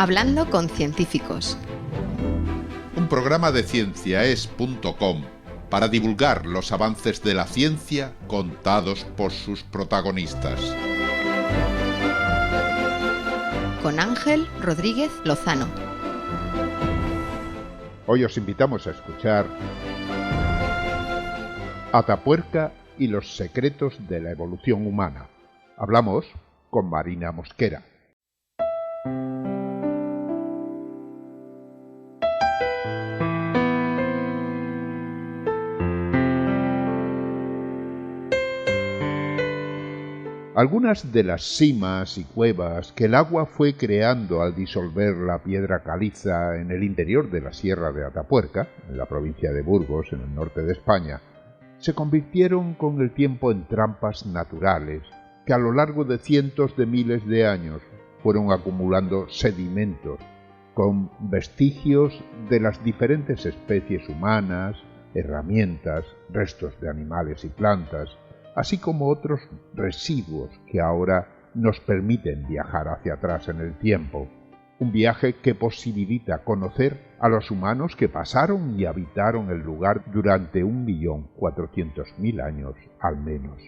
Hablando con científicos. Un programa de cienciaes.com para divulgar los avances de la ciencia contados por sus protagonistas. Con Ángel Rodríguez Lozano. Hoy os invitamos a escuchar Atapuerca y los secretos de la evolución humana. Hablamos con Marina Mosquera. Algunas de las simas y cuevas que el agua fue creando al disolver la piedra caliza en el interior de la Sierra de Atapuerca, en la provincia de Burgos, en el norte de España, se convirtieron con el tiempo en trampas naturales que a lo largo de cientos de miles de años fueron acumulando sedimentos con vestigios de las diferentes especies humanas, herramientas, restos de animales y plantas, así como otros residuos que ahora nos permiten viajar hacia atrás en el tiempo. Un viaje que posibilita conocer a los humanos que pasaron y habitaron el lugar durante 1.400.000 años al menos.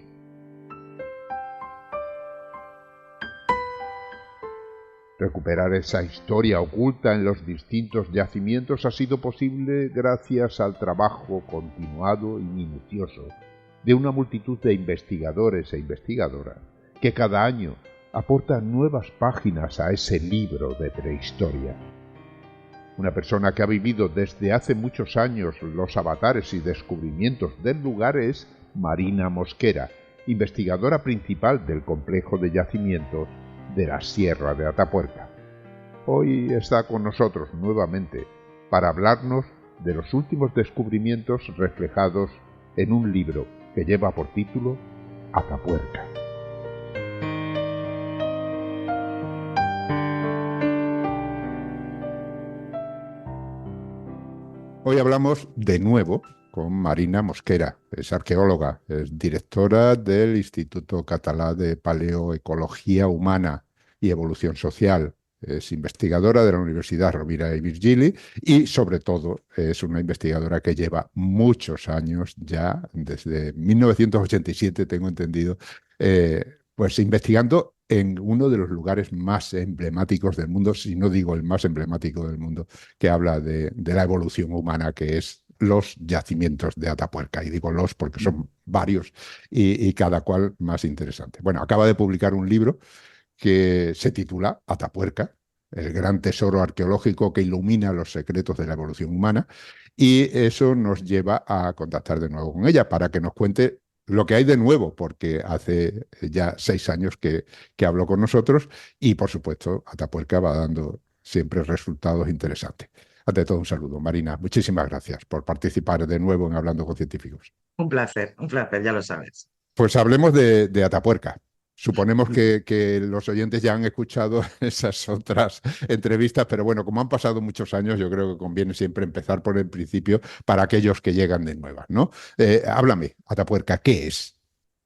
Recuperar esa historia oculta en los distintos yacimientos ha sido posible gracias al trabajo continuado y minucioso de una multitud de investigadores e investigadoras que cada año aportan nuevas páginas a ese libro de prehistoria. Una persona que ha vivido desde hace muchos años los avatares y descubrimientos del lugar es Marina Mosquera, investigadora principal del complejo de yacimientos de la Sierra de Atapuerca. Hoy está con nosotros nuevamente para hablarnos de los últimos descubrimientos reflejados en un libro que lleva por título Atapuerca. Hoy hablamos de nuevo con Marina Mosquera. Es arqueóloga, es directora del Instituto Català de Paleoecología Humana y Evolución Social. Es investigadora de la Universidad Rovira i Virgili y, sobre todo, es una investigadora que lleva muchos años ya, desde 1987, tengo entendido, pues investigando en uno de los lugares más emblemáticos del mundo, si no digo el más emblemático del mundo, que habla de la evolución humana, que es los yacimientos de Atapuerca. Y digo los porque son varios y cada cual más interesante. Bueno, acaba de publicar un libro que se titula Atapuerca, el gran tesoro arqueológico que ilumina los secretos de la evolución humana, y eso nos lleva a contactar de nuevo con ella para que nos cuente lo que hay de nuevo, porque hace ya 6 años que habló con nosotros y, por supuesto, Atapuerca va dando siempre resultados interesantes. Ante todo, un saludo, Marina. Muchísimas gracias por participar de nuevo en Hablando con Científicos. Un placer, ya lo sabes. Pues hablemos de Atapuerca. Suponemos que los oyentes ya han escuchado esas otras entrevistas, pero bueno, como han pasado muchos años, yo creo que conviene siempre empezar por el principio para aquellos que llegan de nuevas, ¿no? Háblame, Atapuerca, ¿qué es?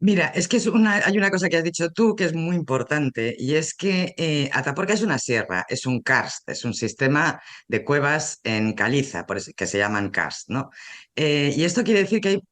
Mira, es que hay una cosa que has dicho tú que es muy importante y es que Atapuerca es una sierra, es un karst, es un sistema de cuevas en caliza, por eso, que se llaman karst, ¿no? Y esto quiere decir que hay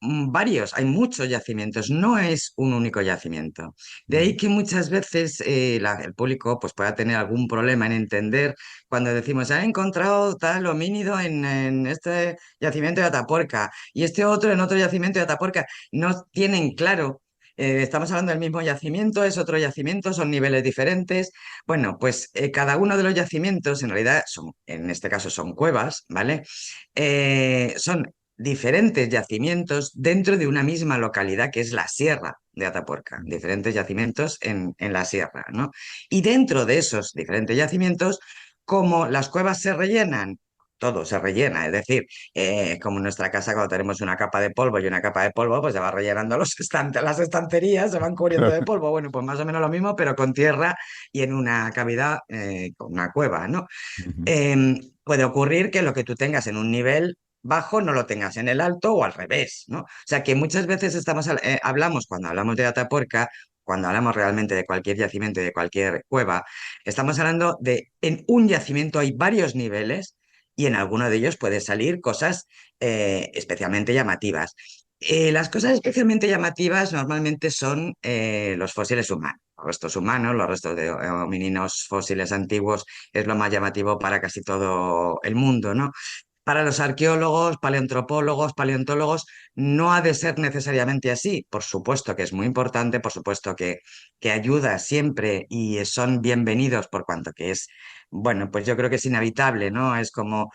hay muchos yacimientos, no es un único yacimiento. De ahí que muchas veces el público pues, pueda tener algún problema en entender cuando decimos, han encontrado tal homínido en este yacimiento de Atapuerca y este otro en otro yacimiento de Atapuerca. No tienen claro. Estamos hablando del mismo yacimiento, es otro yacimiento, son niveles diferentes. Bueno, pues cada uno de los yacimientos, en realidad, en este caso son cuevas, ¿vale? Son diferentes yacimientos dentro de una misma localidad que es la Sierra de Atapuerca, diferentes yacimientos en la sierra, ¿no? Y dentro de esos diferentes yacimientos, como las cuevas se rellenan, todo se rellena, es decir, como en nuestra casa cuando tenemos una capa de polvo y una capa de polvo, pues se va rellenando las estanterías, se van cubriendo de polvo, bueno, pues más o menos lo mismo, pero con tierra y en una cavidad, con una cueva, ¿no? Puede ocurrir que lo que tú tengas en un nivel bajo no lo tengas en el alto o al revés, ¿no? O sea que muchas veces hablamos, cuando hablamos de Atapuerca, cuando hablamos realmente de cualquier yacimiento y de cualquier cueva, estamos hablando de en un yacimiento hay varios niveles y en alguno de ellos puede salir cosas especialmente llamativas. Las cosas especialmente llamativas normalmente son los fósiles humanos. Los restos humanos, los restos de homínidos fósiles antiguos es lo más llamativo para casi todo el mundo, ¿no? Para los arqueólogos, paleontropólogos, paleontólogos, no ha de ser necesariamente así. Por supuesto que es muy importante, por supuesto que ayuda siempre y son bienvenidos por cuanto que es, bueno, pues yo creo que es inevitable, ¿no? Es como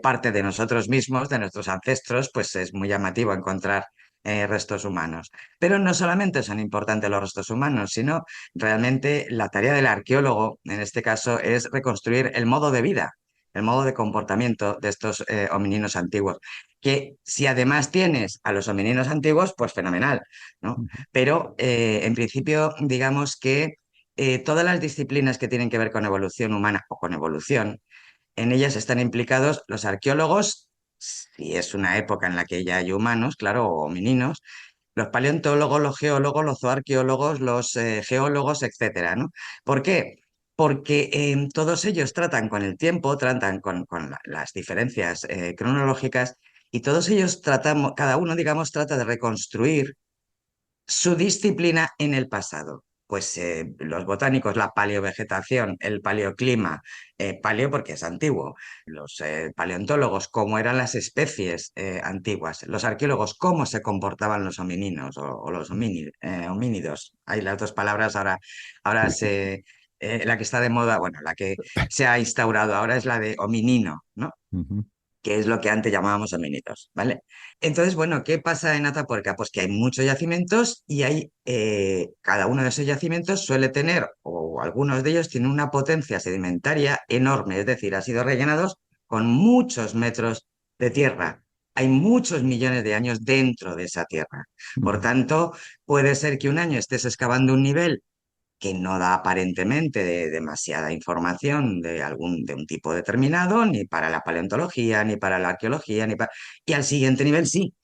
parte de nosotros mismos, de nuestros ancestros, pues es muy llamativo encontrar restos humanos. Pero no solamente son importantes los restos humanos, sino realmente la tarea del arqueólogo, en este caso, es reconstruir el modo de vida, el modo de comportamiento de estos homininos antiguos. Que si además tienes a los homininos antiguos, pues fenomenal, ¿no? Pero en principio, digamos que todas las disciplinas que tienen que ver con evolución humana o con evolución, en ellas están implicados los arqueólogos, si es una época en la que ya hay humanos, claro, o homininos, los paleontólogos, los geólogos, los zooarqueólogos, los geólogos, etcétera, ¿no? ¿Por qué? Porque todos ellos tratan con el tiempo, tratan con las diferencias cronológicas y todos ellos tratamos, cada uno, digamos, trata de reconstruir su disciplina en el pasado. Pues los botánicos, la paleovegetación, el paleoclima, paleo porque es antiguo, los paleontólogos, cómo eran las especies antiguas, los arqueólogos, cómo se comportaban los homininos o los homínidos. Hay las dos palabras ahora la que está de moda, bueno, la que se ha instaurado ahora es la de hominino, ¿no? Ujú, Que es lo que antes llamábamos homínidos, ¿vale? Entonces, bueno, ¿qué pasa en Atapuerca? Pues que hay muchos yacimientos y cada uno de esos yacimientos suele tener, o algunos de ellos tienen una potencia sedimentaria enorme, es decir, han sido rellenados con muchos metros de tierra. Hay muchos millones de años dentro de esa tierra. Por ujú, tanto, puede ser que un año estés excavando un nivel que no da aparentemente demasiada información de un tipo determinado, ni para la paleontología, ni para la arqueología, y al siguiente nivel sí,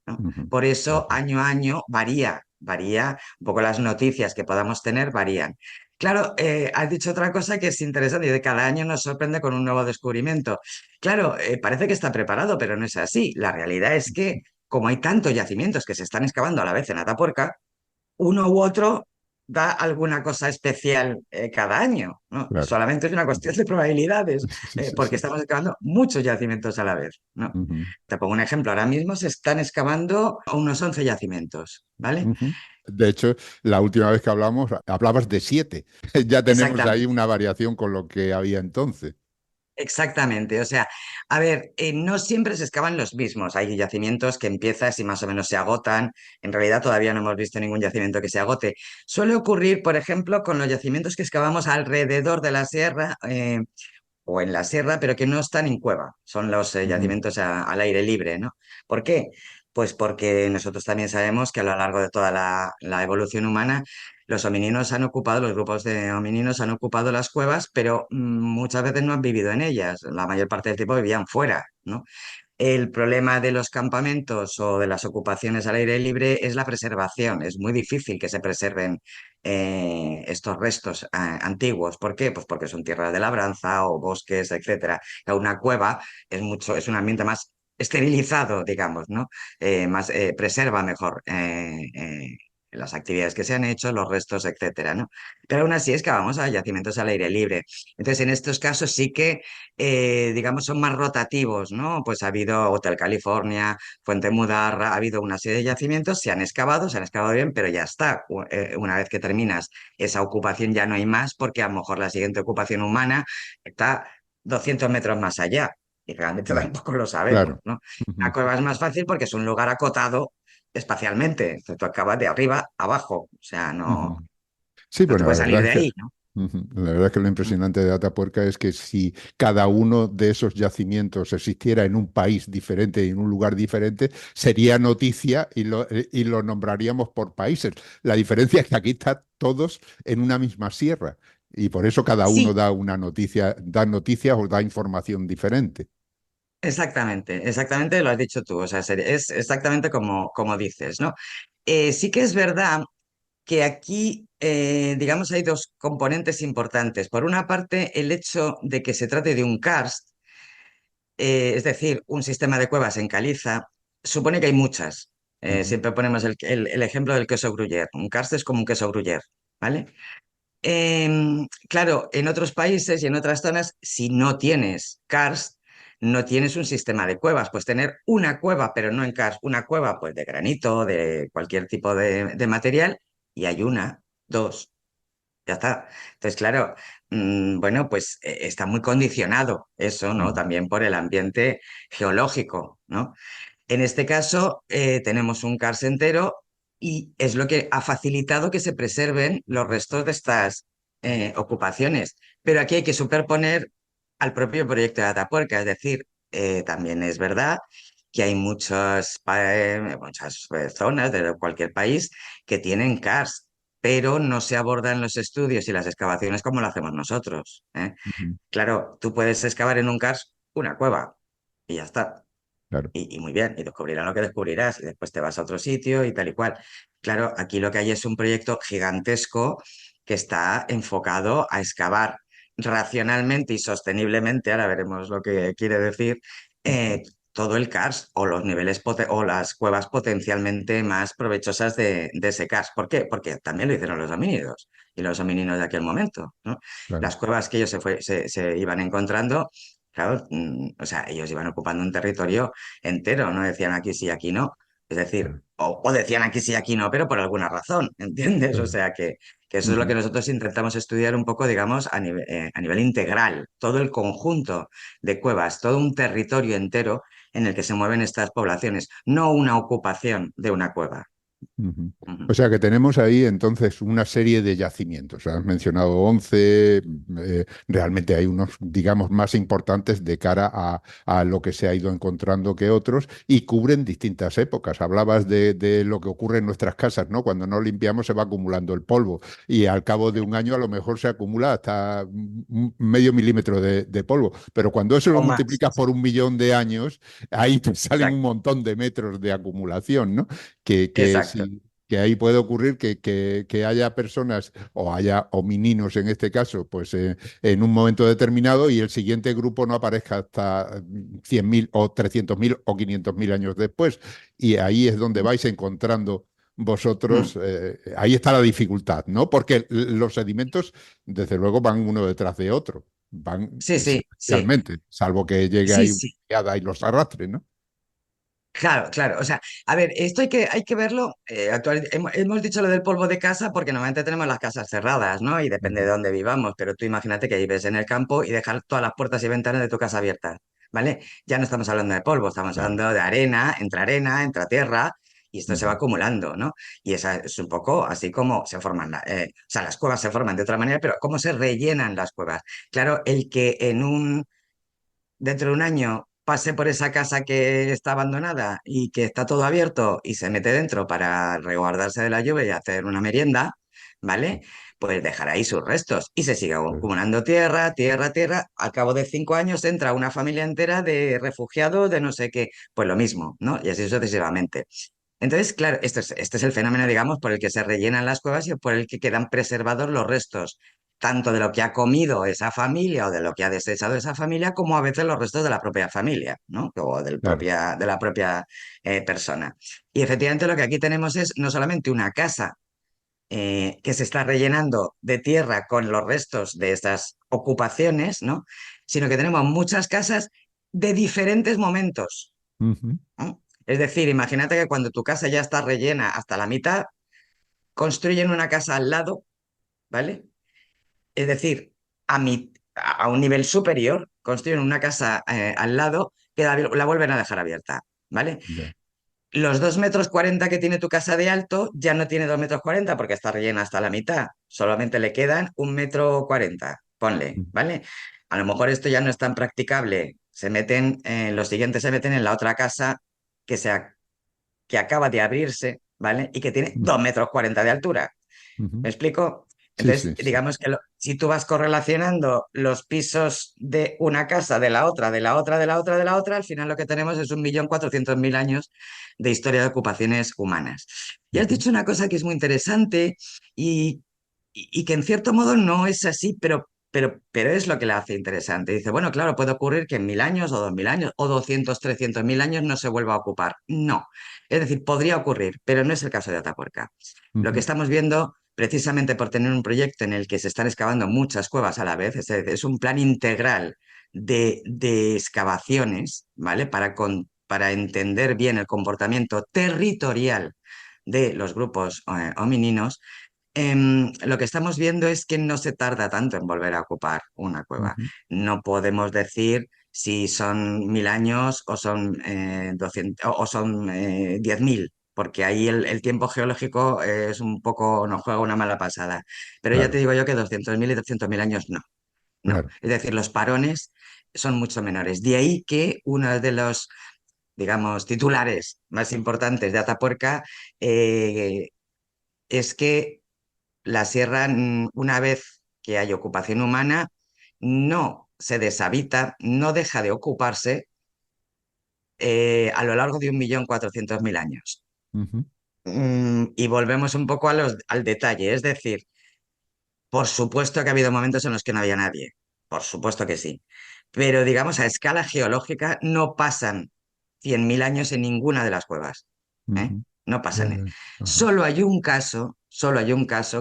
¿no? ujú. Por eso, Ajá. año a año varía, un poco las noticias que podamos tener varían. Claro, has dicho otra cosa que es interesante, y de cada año nos sorprende con un nuevo descubrimiento. Claro, parece que está preparado, pero no es así. La realidad es que, como hay tantos yacimientos que se están excavando a la vez en Atapuerca, uno u otro da alguna cosa especial cada año, ¿no? Claro. Solamente es una cuestión de probabilidades, Sí, sí, porque sí. estamos excavando muchos yacimientos a la vez, ¿no? Ujú, Te pongo un ejemplo, ahora mismo se están excavando unos 11 yacimientos, ¿vale? ujú. De hecho, la última vez que hablamos, hablabas de 7. Ya tenemos ahí Exactamente. una variación con lo que había entonces. Exactamente, o sea, a ver, no siempre se excavan los mismos, hay yacimientos que empiezas y más o menos se agotan, en realidad todavía no hemos visto ningún yacimiento que se agote. Suele ocurrir, por ejemplo, con los yacimientos que excavamos alrededor de la sierra, o en la sierra, pero que no están en cueva. Son los Ujú, yacimientos al aire libre, ¿no? ¿Por qué? Pues porque nosotros también sabemos que a lo largo de toda la evolución humana, los homininos han ocupado, los grupos de homininos han ocupado las cuevas, pero muchas veces no han vivido en ellas. La mayor parte del tiempo vivían fuera, ¿no? El problema de los campamentos o de las ocupaciones al aire libre es la preservación. Es muy difícil que se preserven estos restos antiguos. ¿Por qué? Pues porque son tierras de labranza o bosques, etcétera. Una cueva es un ambiente más esterilizado, digamos, ¿no? Preserva mejor las actividades que se han hecho, los restos, etcétera, ¿no? Pero aún así es que vamos a yacimientos al aire libre. Entonces, en estos casos sí que digamos, son más rotativos, ¿no? Pues ha habido Hotel California, Fuente Mudarra, ha habido una serie de yacimientos, se han excavado bien, pero ya está. Una vez que terminas esa ocupación ya no hay más, porque a lo mejor la siguiente ocupación humana está 200 metros más allá. Y realmente claro, tampoco lo sabemos, claro. ¿no? La Ujú, cueva es más fácil porque es un lugar acotado espacialmente. Tú acabas de arriba a abajo, o sea, ujú. no, Sí, no te bueno, la puedes salir verdad es de que, ahí, ¿no? la verdad es que lo impresionante de Atapuerca es que si cada uno de esos yacimientos existiera en un país diferente y en un lugar diferente, sería noticia y lo nombraríamos por países. La diferencia es que aquí están todos en una misma sierra y por eso cada uno Sí, da una noticia, da noticias o da información diferente. exactamente, exactamente lo has dicho tú, o sea, es exactamente como dices, ¿no? Sí que es verdad que aquí, digamos, hay dos componentes importantes. Por una parte, el hecho de que se trate de un karst, es decir, un sistema de cuevas en caliza, supone que hay muchas. Ujú, Siempre ponemos el ejemplo del queso gruyère. Un karst es como un queso gruyère, ¿vale? Claro, en otros países y en otras zonas, si no tienes karst, no tienes un sistema de cuevas. Pues tener una cueva, pero no en karst, una cueva pues de granito, de cualquier tipo de material, y hay una, dos, ya está. Entonces, claro, bueno, pues está muy condicionado eso, ¿no? ujú, También por el ambiente geológico, ¿no? En este caso, tenemos un karst entero y es lo que ha facilitado que se preserven los restos de estas ocupaciones. Pero aquí hay que superponer al propio proyecto de Atapuerca, es decir, también es verdad que hay muchas zonas de cualquier país que tienen karst, pero no se abordan los estudios y las excavaciones como lo hacemos nosotros, ¿eh? ujú. Claro, tú puedes excavar en un karst una cueva y ya está. Claro. Y muy bien, y descubrirás lo que descubrirás, y después te vas a otro sitio y tal y cual. Claro, aquí lo que hay es un proyecto gigantesco que está enfocado a excavar racionalmente y sosteniblemente, ahora veremos lo que quiere decir, Ujú, todo el karst o los niveles o las cuevas potencialmente más provechosas de ese karst. ¿Por qué? Porque también lo hicieron los homínidos y los homínidos de aquel momento, ¿no? claro. Las cuevas que ellos se iban encontrando. Claro, o sea, ellos iban ocupando un territorio entero, no decían aquí sí, aquí no. Es decir, Claro, o decían aquí sí, aquí no, pero por alguna razón, ¿entiendes? O claro. sea, que eso es lo que Ujú. nosotros intentamos estudiar un poco, digamos, a nivel integral, todo el conjunto de cuevas, todo un territorio entero en el que se mueven estas poblaciones, no una ocupación de una cueva. Ujú. Ujú. O sea que tenemos ahí entonces una serie de yacimientos. Has mencionado 11, realmente hay unos, digamos, más importantes de cara a lo que se ha ido encontrando que otros y cubren distintas épocas. Hablabas de lo que ocurre en nuestras casas, ¿no? Cuando no limpiamos se va acumulando el polvo y al cabo de un año a lo mejor se acumula hasta medio milímetro de polvo. Pero cuando eso lo O más. multiplicas por 1 millón de años, ahí te salen un Exacto. montón de metros de acumulación, ¿no? Que Exacto. sí, que ahí puede ocurrir que haya personas o haya homininos en este caso, pues en un momento determinado y el siguiente grupo no aparezca hasta 100.000 o 300.000 o 500.000 años después. Y ahí es donde vais encontrando Mm. vosotros, ahí está la dificultad, ¿no? Porque los sedimentos, desde luego, van uno detrás de otro, van Sí, sí, sí. secuencialmente, salvo que llegue Sí, ahí una sí. geada y los arrastre, ¿no? Claro, claro. O sea, a ver, esto hay que verlo. Hemos dicho lo del polvo de casa porque normalmente tenemos las casas cerradas, ¿no? Y depende de Ujú. dónde vivamos. Pero tú imagínate que vives en el campo y dejar todas las puertas y ventanas de tu casa abiertas, ¿vale? Ya no estamos hablando de polvo, estamos Claro. hablando de arena, entra tierra y esto se va Ujú. acumulando, ¿no? Y esa es un poco así como se forman, o sea, las cuevas se forman de otra manera, pero ¿cómo se rellenan las cuevas? Claro, el que dentro de un año pase por esa casa que está abandonada y que está todo abierto y se mete dentro para resguardarse de la lluvia y hacer una merienda, ¿vale? Pues dejará ahí sus restos y se sigue Claro. acumulando tierra, tierra, tierra. Al cabo de 5 años entra una familia entera de refugiados de no sé qué, pues lo mismo, ¿no? Y así sucesivamente. Entonces, claro, este es el fenómeno, digamos, por el que se rellenan las cuevas y por el que quedan preservados los restos, tanto de lo que ha comido esa familia o de lo que ha desechado esa familia, como a veces los restos de la propia familia, ¿no? O Claro. de la propia persona. Y efectivamente lo que aquí tenemos es no solamente una casa que se está rellenando de tierra con los restos de estas ocupaciones, ¿no? Sino que tenemos muchas casas de diferentes momentos. Ujú. ¿No? Es decir, imagínate que cuando tu casa ya está rellena hasta la mitad, construyen una casa al lado, ¿vale? Es decir, a un nivel superior, construyen una casa al lado que la vuelven a dejar abierta, ¿vale? Ya. Los 2,40 m que tiene tu casa de alto ya no tiene 2,40 m porque está rellena hasta la mitad. Solamente le quedan 1,40 m, ponle, Ujú. ¿vale? A lo mejor esto ya no es tan practicable. Los siguientes se meten en la otra casa que, que acaba de abrirse, ¿vale? Y que tiene 2,40 m de altura. Ujú. ¿Me explico? Sí, Entonces, sí, sí. digamos que si tú vas correlacionando los pisos de una casa, de la otra, de la otra, de la otra, de la otra, al final lo que tenemos es 1.400.000 años de historia de ocupaciones humanas. Y has Ujú, dicho una cosa que es muy interesante y, y que en cierto modo no es así, pero es lo que la hace interesante. Dice, bueno, claro, puede ocurrir que en 1.000 años o 2.000 años o 200, 300.000 años no se vuelva a ocupar. No. Es decir, podría ocurrir, pero no es el caso de Atapuerca. Lo que ujú, estamos viendo, precisamente por tener un proyecto en el que se están excavando muchas cuevas a la vez, es un plan integral de excavaciones, ¿vale? Para entender bien el comportamiento territorial de los grupos homininos. Lo que estamos viendo es que no se tarda tanto en volver a ocupar una cueva. ujú. No podemos decir si son 1.000 años o son 200, o son 10.000, porque ahí el tiempo geológico es un poco, nos juega una mala pasada. Pero ya te Claro, digo yo que 200.000 y 300.000 años no, no. claro. Es decir, los parones son mucho menores. De ahí que uno de los, digamos, titulares más importantes de Atapuerca es que la sierra, una vez que hay ocupación humana, no se deshabita, no deja de ocuparse a lo largo de 1.400.000 años. Ujú, Y volvemos un poco al detalle, es decir, por supuesto que ha habido momentos en los que no había nadie, por supuesto que sí, pero digamos a escala geológica no pasan 100.000 años en ninguna de las cuevas, ¿eh? ujú. No Ya, pasan. ya. Ajá. Solo hay un caso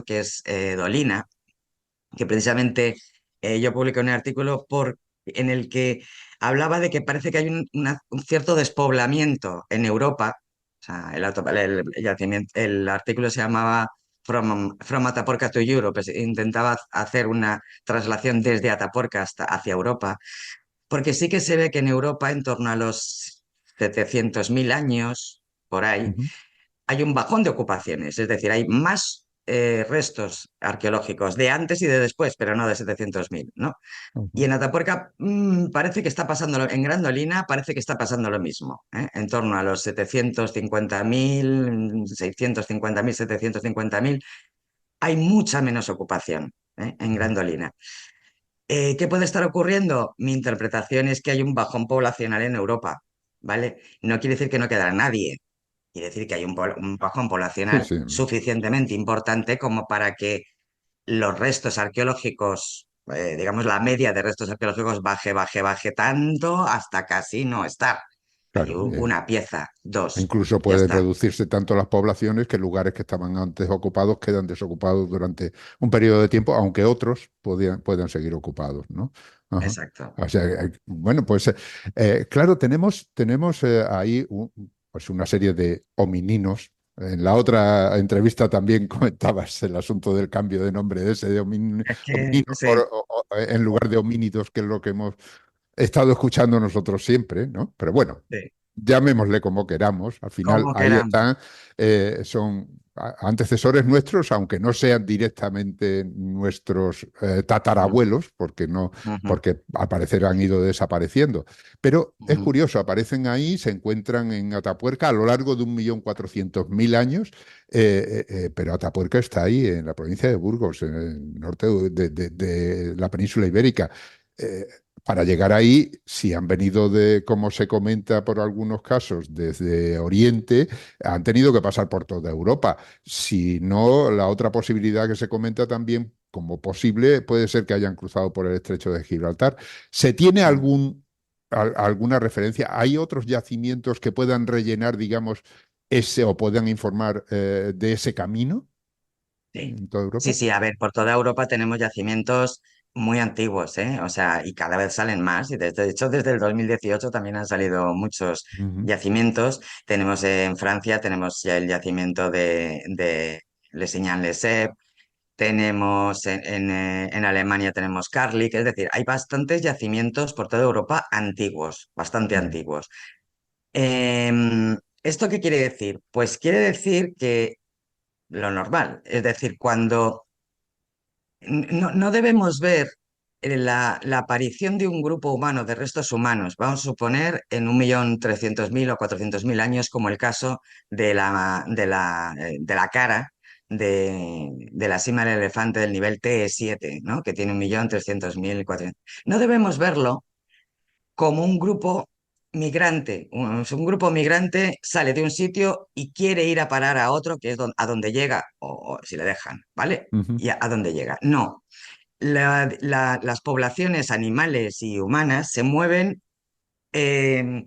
que es Dolina, que precisamente yo publiqué un artículo en el que hablaba de que parece que hay un cierto despoblamiento en Europa. O sea, el artículo se llamaba From Atapuerca to Europe. Intentaba hacer una traslación desde Atapuerca hasta hacia Europa, porque sí que se ve que en Europa, en torno a los 700.000 años, por ahí, Ujú, hay un bajón de ocupaciones, es decir, hay más restos arqueológicos de antes y de después, pero no de 700.000, ¿no? Y ujú. en Atapuerca parece que está pasando, en Grandolina parece que está pasando lo mismo, ¿eh? En torno a los 750.000, 650.000, 750.000, hay mucha menos ocupación, en Grandolina. ¿Qué puede estar ocurriendo? Mi interpretación es que hay un bajón poblacional en Europa, ¿vale? No quiere decir que no quedará nadie, quiere decir que hay un bajón Sí, poblacional sí. suficientemente importante como para que los restos arqueológicos, digamos, la media de restos arqueológicos baje, baje, baje tanto hasta casi no estar. Hay Claro. una pieza, dos, Incluso ya pueden está. reducirse tanto las poblaciones que lugares que estaban antes ocupados quedan desocupados durante un periodo de tiempo, aunque otros puedan seguir ocupados, ¿no? Ajá. Exacto. O sea, bueno, pues claro, tenemos ahí pues una serie de homininos. En la otra entrevista también comentabas el asunto del cambio de nombre de ese de Es que, homininos sí, en lugar de homínidos, que es lo que hemos estado escuchando nosotros siempre, ¿no? Pero bueno, sí, llamémosle como queramos, al final como ahí queramos. están, son antecesores nuestros, aunque no sean directamente nuestros Ujú, tatarabuelos, porque no, ujú, porque al parecer han ido desapareciendo. Pero es ujú. curioso, aparecen ahí, se encuentran en Atapuerca a lo largo de 1.400.000 años, pero Atapuerca está ahí en la provincia de Burgos, en el norte de la península ibérica. Eh, para llegar ahí, si han venido de, como se comenta por algunos casos, desde Oriente, han tenido que pasar por toda Europa. Si no, la otra posibilidad que se comenta también como posible puede ser que hayan cruzado por el estrecho de Gibraltar. ¿Se tiene Mm. alguna referencia? ¿Hay otros yacimientos que puedan rellenar, digamos, ese o puedan informar de ese camino Sí, en toda sí, Europa? sí, a ver, por toda Europa tenemos yacimientos muy antiguos, ¿eh? O sea, y cada vez salen más, y de hecho desde el 2018 también han salido muchos Ujú, yacimientos. Tenemos en Francia, tenemos ya el yacimiento de Le Signan-les-Cèpes, tenemos en Alemania tenemos Karlik, es decir, hay bastantes yacimientos por toda Europa antiguos, bastante ujú. antiguos. ¿Esto qué quiere decir? Pues quiere decir que lo normal, es decir, cuando no debemos ver la aparición de un grupo humano, de restos humanos, vamos a suponer en 1.300.000 o 400.000 años, como el caso de la cara de la cima del elefante del nivel TE7, ¿no? Que tiene 1.300.000. No debemos verlo como un grupo migrante. Un grupo migrante sale de un sitio y quiere ir a parar a otro, que es a donde llega, o si le dejan, ¿vale? Ujú. Y a dónde llega. No, las poblaciones animales y humanas se mueven, eh,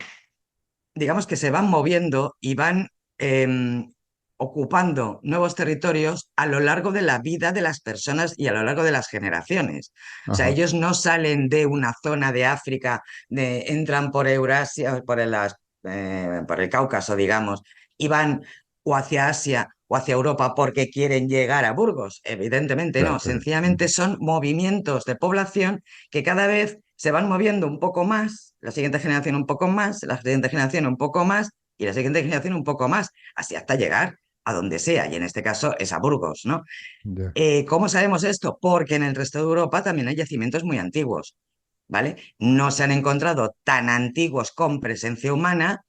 digamos que se van moviendo y van ocupando nuevos territorios a lo largo de la vida de las personas y a lo largo de las generaciones. O sea, Ajá. ellos no salen de una zona de África, entran por Eurasia, por el Cáucaso, digamos, y van o hacia Asia o hacia Europa porque quieren llegar a Burgos. Evidentemente no, Claro, claro. sencillamente Ujú. son movimientos de población que cada vez se van moviendo un poco más, la siguiente generación un poco más, la siguiente generación un poco más y la siguiente generación un poco más, así hasta llegar a donde sea, y en este caso es a Burgos, ¿no? Ya. ¿Cómo sabemos esto? Porque en el resto de Europa también hay yacimientos muy antiguos, ¿vale? No se han encontrado tan antiguos con presencia humana,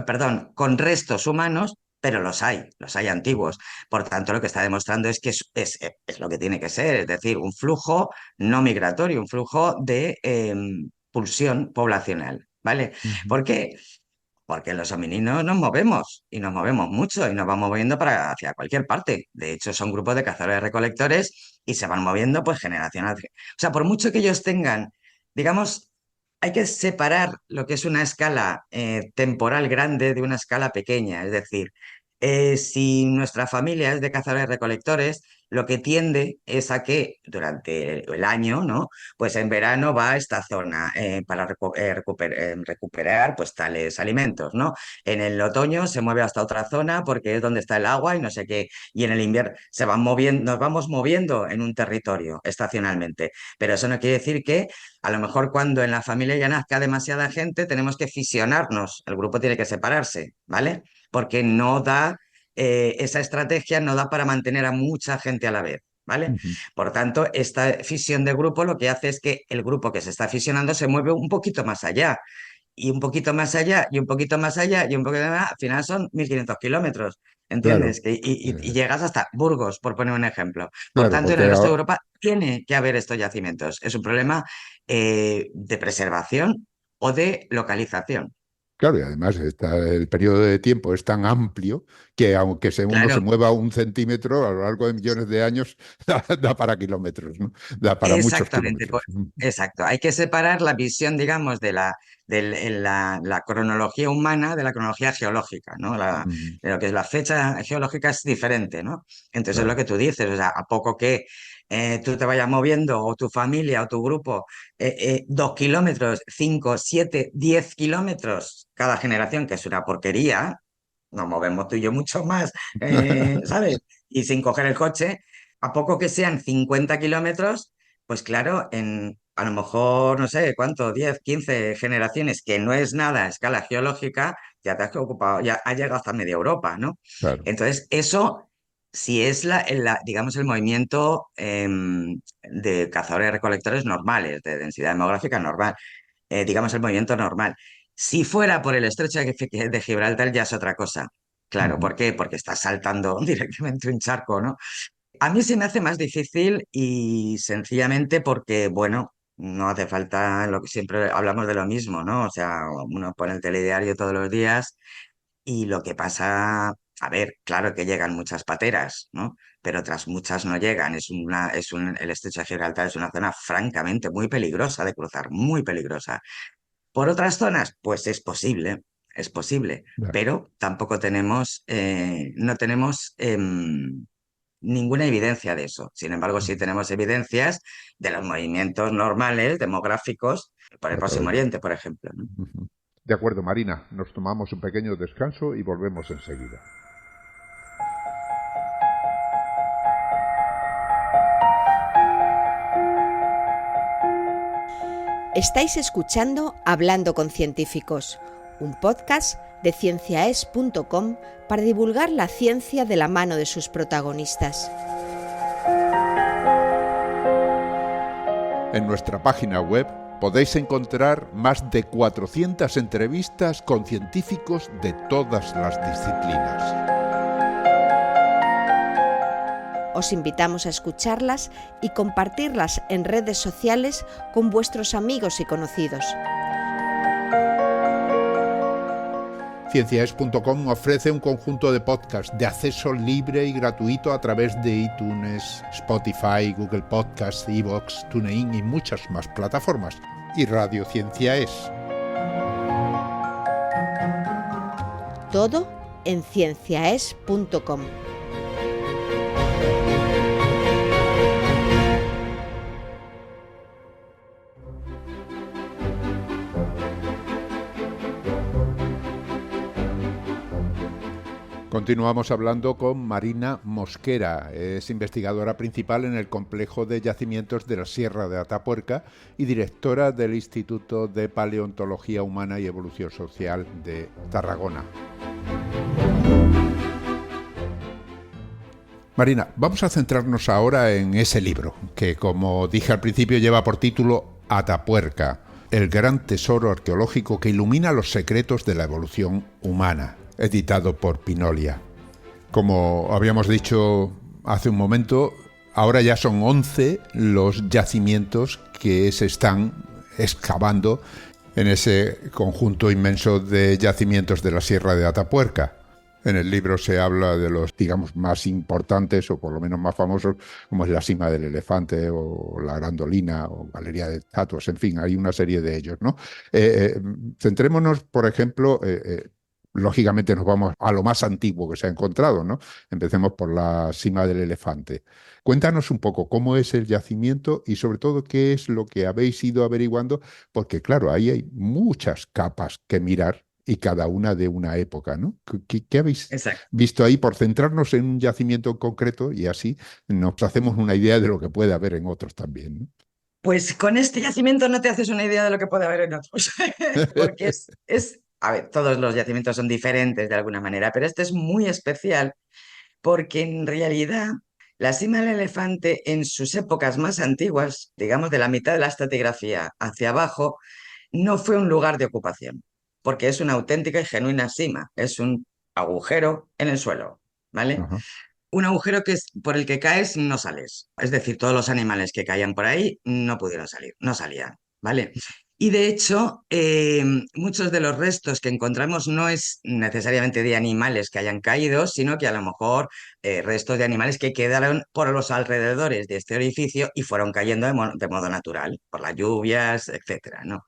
perdón, con restos humanos, pero los hay antiguos. Por tanto, lo que está demostrando es que es lo que tiene que ser, es decir, un flujo no migratorio, un flujo de pulsión poblacional, ¿vale? Ujú. ¿Por qué? Porque los homininos nos movemos y nos movemos mucho y nos vamos moviendo hacia cualquier parte. De hecho, son grupos de cazadores-recolectores y se van moviendo pues generación a... O sea, por mucho que ellos tengan, digamos, hay que separar lo que es una escala temporal grande de una escala pequeña. Es decir, si nuestra familia es de cazadores-recolectores, lo que tiende es a que durante el año, ¿no? Pues en verano va a esta zona para recuperar pues tales alimentos, ¿no? En el otoño se mueve hasta otra zona porque es donde está el agua y no sé qué. Y en el invierno se van moviendo, nos vamos moviendo en un territorio estacionalmente. Pero eso no quiere decir que a lo mejor cuando en la familia ya nazca demasiada gente tenemos que fisionarnos, el grupo tiene que separarse, ¿vale? Porque no da, esa estrategia no da para mantener a mucha gente a la vez. ¿Vale? Ujú. Por tanto, esta fisión de grupo lo que hace es que el grupo que se está fisionando se mueve un poquito más allá, y un poquito más allá, y un poquito más allá, y un poquito más, al final son 1.500 kilómetros, Claro. ¿entiendes? Y Eh, llegas hasta Burgos, por poner un ejemplo. Por claro, tanto, en porque el resto de Europa tiene que haber estos yacimientos. Es un problema de preservación o de localización. claro, y además el periodo de tiempo es tan amplio que aunque uno se Claro. mueva un centímetro a lo largo de millones de años, da para kilómetros, ¿no? Da para muchos Exactamente, kilómetros. exacto. Hay que separar la visión, digamos, la cronología humana de la cronología geológica, ¿no? Ujú. De lo que es la fecha geológica es diferente, ¿no? Entonces es lo Claro. que tú dices, o sea, a poco que tú te vayas moviendo o tu familia o tu grupo 2 kilómetros, 5, 7, 10 kilómetros cada generación, que es una porquería, nos movemos tú y yo mucho más, ¿sabes? Y sin coger el coche, a poco que sean 50 kilómetros, pues claro, a lo mejor, no sé, ¿cuánto? 10, 15 generaciones, que no es nada a escala geológica, ya te has ocupado, ya has llegado hasta media Europa, ¿no? Claro. Entonces, eso, si es digamos, el movimiento de cazadores-recolectores normales, de densidad demográfica normal, digamos, el movimiento normal. Si fuera por el estrecho de Gibraltar ya es otra cosa. Claro, Ujú. ¿por qué? Porque estás saltando directamente un charco, ¿no? A mí se me hace más difícil y sencillamente porque, bueno, no hace falta lo que siempre hablamos de lo mismo, ¿no? O sea, uno pone el telediario todos los días y lo que pasa, a ver, claro que llegan muchas pateras, ¿no? Pero otras muchas no llegan. El estrecho de Gibraltar es una zona francamente muy peligrosa de cruzar, muy peligrosa. Por otras zonas, pues es posible, Ya. pero tampoco no tenemos ninguna evidencia de eso. Sin embargo, sí Ujú. tenemos evidencias de los movimientos normales, demográficos, por el A Próximo través de... Oriente, por ejemplo, ¿no? Ujú. De acuerdo, Marina. Nos tomamos un pequeño descanso y volvemos enseguida. Estáis escuchando Hablando con Científicos, un podcast de cienciaes.com para divulgar la ciencia de la mano de sus protagonistas. En nuestra página web podéis encontrar más de 400 entrevistas con científicos de todas las disciplinas. Os invitamos a escucharlas y compartirlas en redes sociales con vuestros amigos y conocidos. Cienciaes.com ofrece un conjunto de podcasts de acceso libre y gratuito a través de iTunes, Spotify, Google Podcasts, iVoox, TuneIn y muchas más plataformas. Y Radio Ciencia Es. Todo en cienciaes.com. Continuamos hablando con Marina Mosquera. Es investigadora principal en el complejo de yacimientos de la Sierra de Atapuerca y directora del Instituto de Paleontología Humana y Evolución Social de Tarragona. Marina, vamos a centrarnos ahora en ese libro, que como dije al principio lleva por título Atapuerca, el gran tesoro arqueológico que ilumina los secretos de la evolución humana, editado por Pinolia. Como habíamos dicho hace un momento, ahora ya son 11 los yacimientos que se están excavando en ese conjunto inmenso de yacimientos de la Sierra de Atapuerca. En el libro se habla de los, digamos, más importantes o por lo menos más famosos, como es la Sima del Elefante o la Grandolina o Galería de Estatuas, en fin, hay una serie de ellos, ¿no? Centrémonos, por ejemplo, lógicamente nos vamos a lo más antiguo que se ha encontrado, ¿no? Empecemos por la Sima del Elefante. Cuéntanos un poco cómo es el yacimiento y sobre todo qué es lo que habéis ido averiguando, porque claro, ahí hay muchas capas que mirar y cada una de una época, ¿no? ¿Qué habéis Exacto. visto ahí por centrarnos en un yacimiento en concreto y así nos hacemos una idea de lo que puede haber en otros también, ¿no? Pues con este yacimiento no te haces una idea de lo que puede haber en otros, porque a ver, todos los yacimientos son diferentes de alguna manera, pero este es muy especial porque en realidad la Sima del Elefante en sus épocas más antiguas, digamos de la mitad de la estratigrafía hacia abajo, no fue un lugar de ocupación, porque es una auténtica y genuina sima, es un agujero en el suelo, ¿vale? Ajá. Un agujero que por el que caes no sales. Es decir, todos los animales que caían por ahí no pudieron salir, no salían, ¿vale? Y de hecho, muchos de los restos que encontramos no es necesariamente de animales que hayan caído, sino que a lo mejor restos de animales que quedaron por los alrededores de este orificio y fueron cayendo de modo natural, por las lluvias, etcétera, ¿no?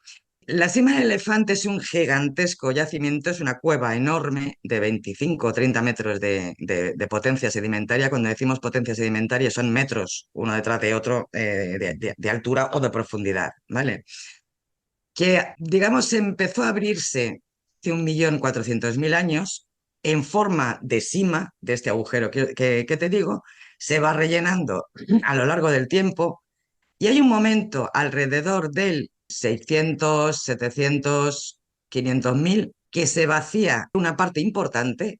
La Cima del Elefante es un gigantesco yacimiento, es una cueva enorme de 25 o 30 metros de potencia sedimentaria. Cuando decimos potencia sedimentaria son metros uno detrás de otro de altura o de profundidad, ¿vale? Que, digamos, empezó a abrirse hace 1.400.000 años en forma de sima de este agujero que te digo, se va rellenando a lo largo del tiempo y hay un momento alrededor del 600, 700, 500.000 que se vacía una parte importante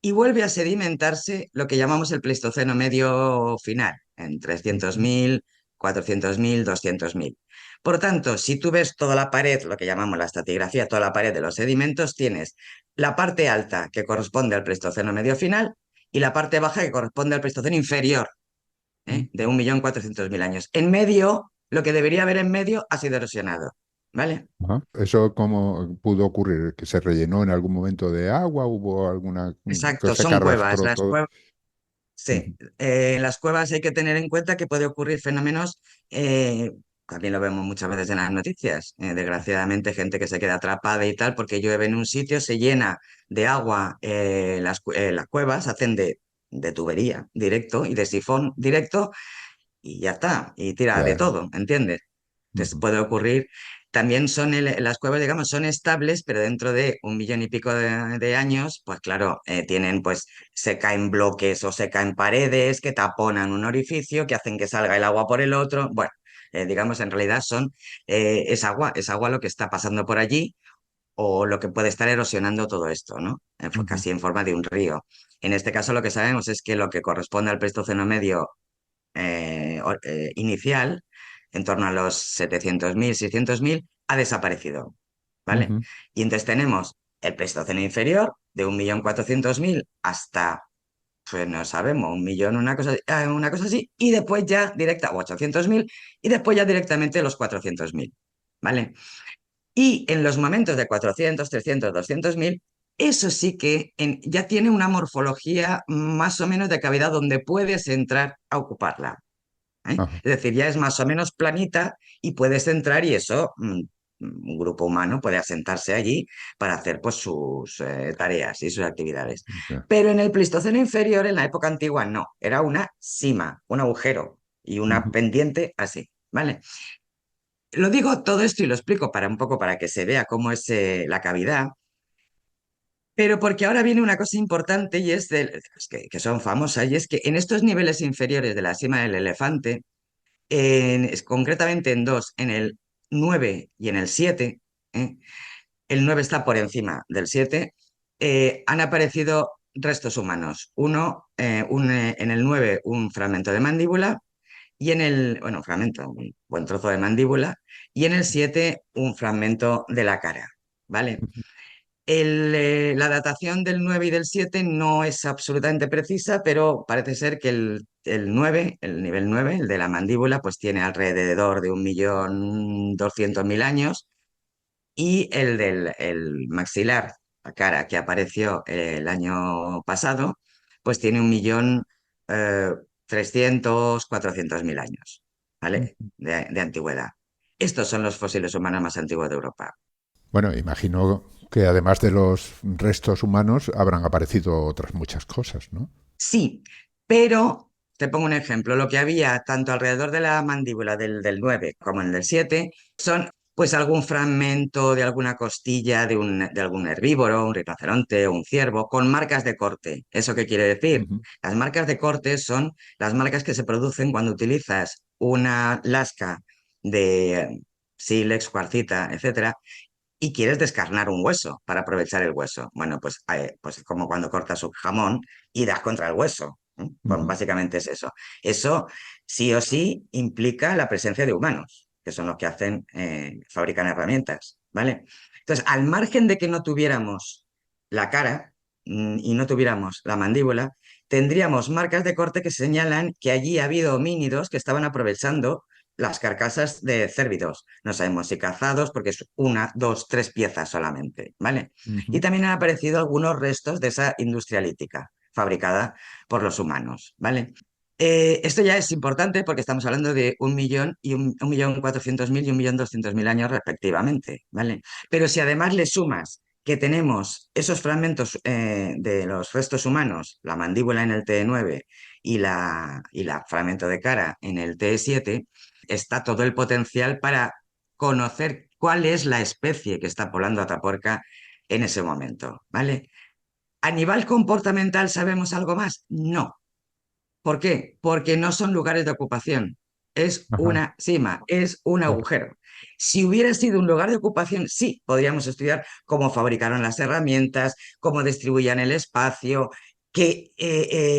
y vuelve a sedimentarse lo que llamamos el Pleistoceno medio final, en 300.000, 400.000, 200.000. Por tanto, si tú ves toda la pared, lo que llamamos la estratigrafía, toda la pared de los sedimentos, tienes la parte alta que corresponde al Pleistoceno medio final y la parte baja que corresponde al Pleistoceno inferior, de 1.400.000 años. En medio, lo que debería haber en medio ha sido erosionado, ¿vale? Ajá. ¿Eso cómo pudo ocurrir? ¿Que se rellenó en algún momento de agua? ¿Hubo alguna Exacto, cosa que son cuevas. arrastró todo? Sí, Ujú. en las cuevas hay que tener en cuenta que puede ocurrir fenómenos, también lo vemos muchas veces en las noticias, desgraciadamente gente que se queda atrapada y tal, porque llueve en un sitio, se llena de agua las cuevas, hacen de tubería directo y de sifón directo y ya está, y tira de Claro. todo, ¿entiendes? Entonces Ujú. puede ocurrir, también son las cuevas, digamos, son estables, pero dentro de 1.000.000 y pico de años, pues claro, tienen, pues se caen bloques o se caen paredes que taponan un orificio, que hacen que salga el agua por el otro. Bueno, digamos, en realidad es agua lo que está pasando por allí o lo que puede estar erosionando todo esto, ¿no? Ujú. Casi en forma de un río. En este caso lo que sabemos es que lo que corresponde al Pleistoceno medio inicial, en torno a los 700.000, 600.000, ha desaparecido, ¿vale? Ujú. Y entonces tenemos el Pleistoceno inferior de 1.400.000 hasta Pues no sabemos, 1 millón, una cosa así, y después ya directa, o 800.000, y después ya directamente los 400.000, ¿vale? Y en los momentos de 400, 300, 200.000, eso sí que ya tiene una morfología más o menos de cavidad donde puedes entrar a ocuparla. ¿Eh? Ajá, Es decir, ya es más o menos planita y puedes entrar y eso, un grupo humano puede asentarse allí para hacer pues sus tareas y sus actividades. ya. Pero en el Pleistoceno inferior, en la época antigua, no, era una sima, un agujero y una Ujú. pendiente así, ¿vale? Lo digo todo esto y lo explico para un poco para que se vea cómo es la cavidad, pero porque ahora viene una cosa importante y es que son famosas, y es que en estos niveles inferiores de la sima del elefante, concretamente en dos, en el 9 y en el 7, ¿eh? El 9 está por encima del 7, han aparecido restos humanos. En el 9 un fragmento de mandíbula y bueno, un fragmento, un buen trozo de mandíbula, y en el 7 un fragmento de la cara, ¿vale? La datación del 9 y del 7 no es absolutamente precisa, pero parece ser que el 9, el nivel 9, el de la mandíbula, pues tiene alrededor de 1.200.000 años, y el maxilar, la cara que apareció el año pasado, pues tiene 1.300.000, 400.000 años, ¿vale? De antigüedad. Estos son los fósiles humanos más antiguos de Europa. Bueno, imagino que además de los restos humanos habrán aparecido otras muchas cosas, ¿no? Sí, pero te pongo un ejemplo. Lo que había tanto alrededor de la mandíbula del 9 como en el del 7 son pues algún fragmento de alguna costilla de algún herbívoro, un rinoceronte o un ciervo, con marcas de corte. ¿Eso qué quiere decir? Ujú, Las marcas de corte son las marcas que se producen cuando utilizas una lasca de sílex, cuarcita, etcétera, y quieres descarnar un hueso para aprovechar el hueso. Bueno, pues es como cuando cortas un jamón y das contra el hueso. Pues ujú, básicamente es eso. Eso sí o sí implica la presencia de humanos, que son los que fabrican herramientas, ¿vale? Entonces, al margen de que no tuviéramos la cara y no tuviéramos la mandíbula, tendríamos marcas de corte que señalan que allí ha habido homínidos que estaban aprovechando las carcasas de cérvidos. No sabemos si cazados, porque es una, dos, tres piezas solamente, ¿vale? Y ujú. también han aparecido algunos restos de esa industria lítica fabricada por los humanos, ¿vale? Esto ya es importante porque estamos hablando de 1 millón y 1.400.000 y 1.200.000 años respectivamente, ¿vale? Pero si además le sumas que tenemos esos fragmentos de los restos humanos, la mandíbula en el T9 y la fragmento de cara en el T7, está todo el potencial para conocer cuál es la especie que está poblando Atapuerca en ese momento, ¿vale? ¿A nivel comportamental sabemos algo más? No. ¿Por qué? Porque no son lugares de ocupación. Es Ajá, una cima, es un claro. agujero. Si hubiera sido un lugar de ocupación, sí, podríamos estudiar cómo fabricaron las herramientas, cómo distribuían el espacio, qué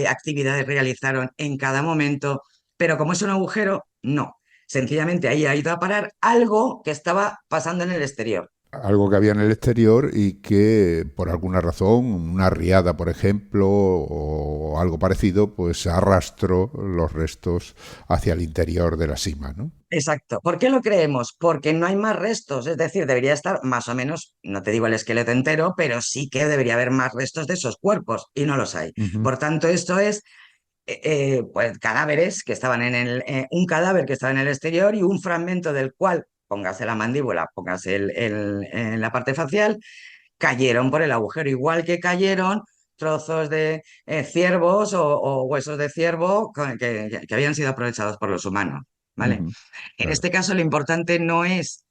actividades realizaron en cada momento, pero como es un agujero, no. Sencillamente ahí ha ido a parar algo que estaba pasando en el exterior. Algo que había en el exterior y que por alguna razón, una riada, por ejemplo, o algo parecido, pues arrastró los restos hacia el interior de la sima, ¿no? Exacto. ¿Por qué lo creemos? Porque no hay más restos, es decir, debería estar más o menos, no te digo el esqueleto entero, pero sí que debería haber más restos de esos cuerpos y no los hay. Ujú, Por tanto, esto es pues cadáveres que estaban un cadáver que estaba en el exterior y un fragmento del cual, póngase la mandíbula, póngase en la parte facial, cayeron por el agujero, igual que cayeron trozos de ciervos o huesos de ciervo que habían sido aprovechados por los humanos, ¿vale? ujú, En claro. este caso, lo importante no es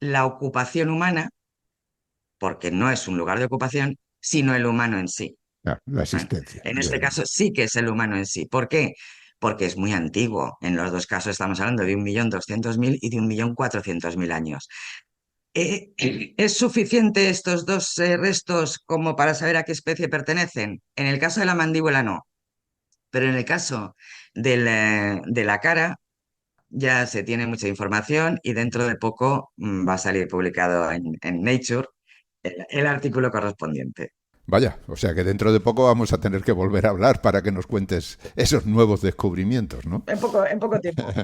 la ocupación humana, porque no es un lugar de ocupación, sino el humano en sí. Ya, la ¿Vale? existencia. En este Bien. caso sí que es el humano en sí. ¿Por qué? Porque es muy antiguo. En los dos casos estamos hablando de 1.200.000 y de 1.400.000 años. ¿Es suficiente estos dos restos como para saber a qué especie pertenecen? En el caso de la mandíbula no, pero en el caso de la cara ya se tiene mucha información y dentro de poco va a salir publicado en Nature el artículo correspondiente. Vaya, o sea que dentro de poco vamos a tener que volver a hablar para que nos cuentes esos nuevos descubrimientos, ¿no? En poco tiempo.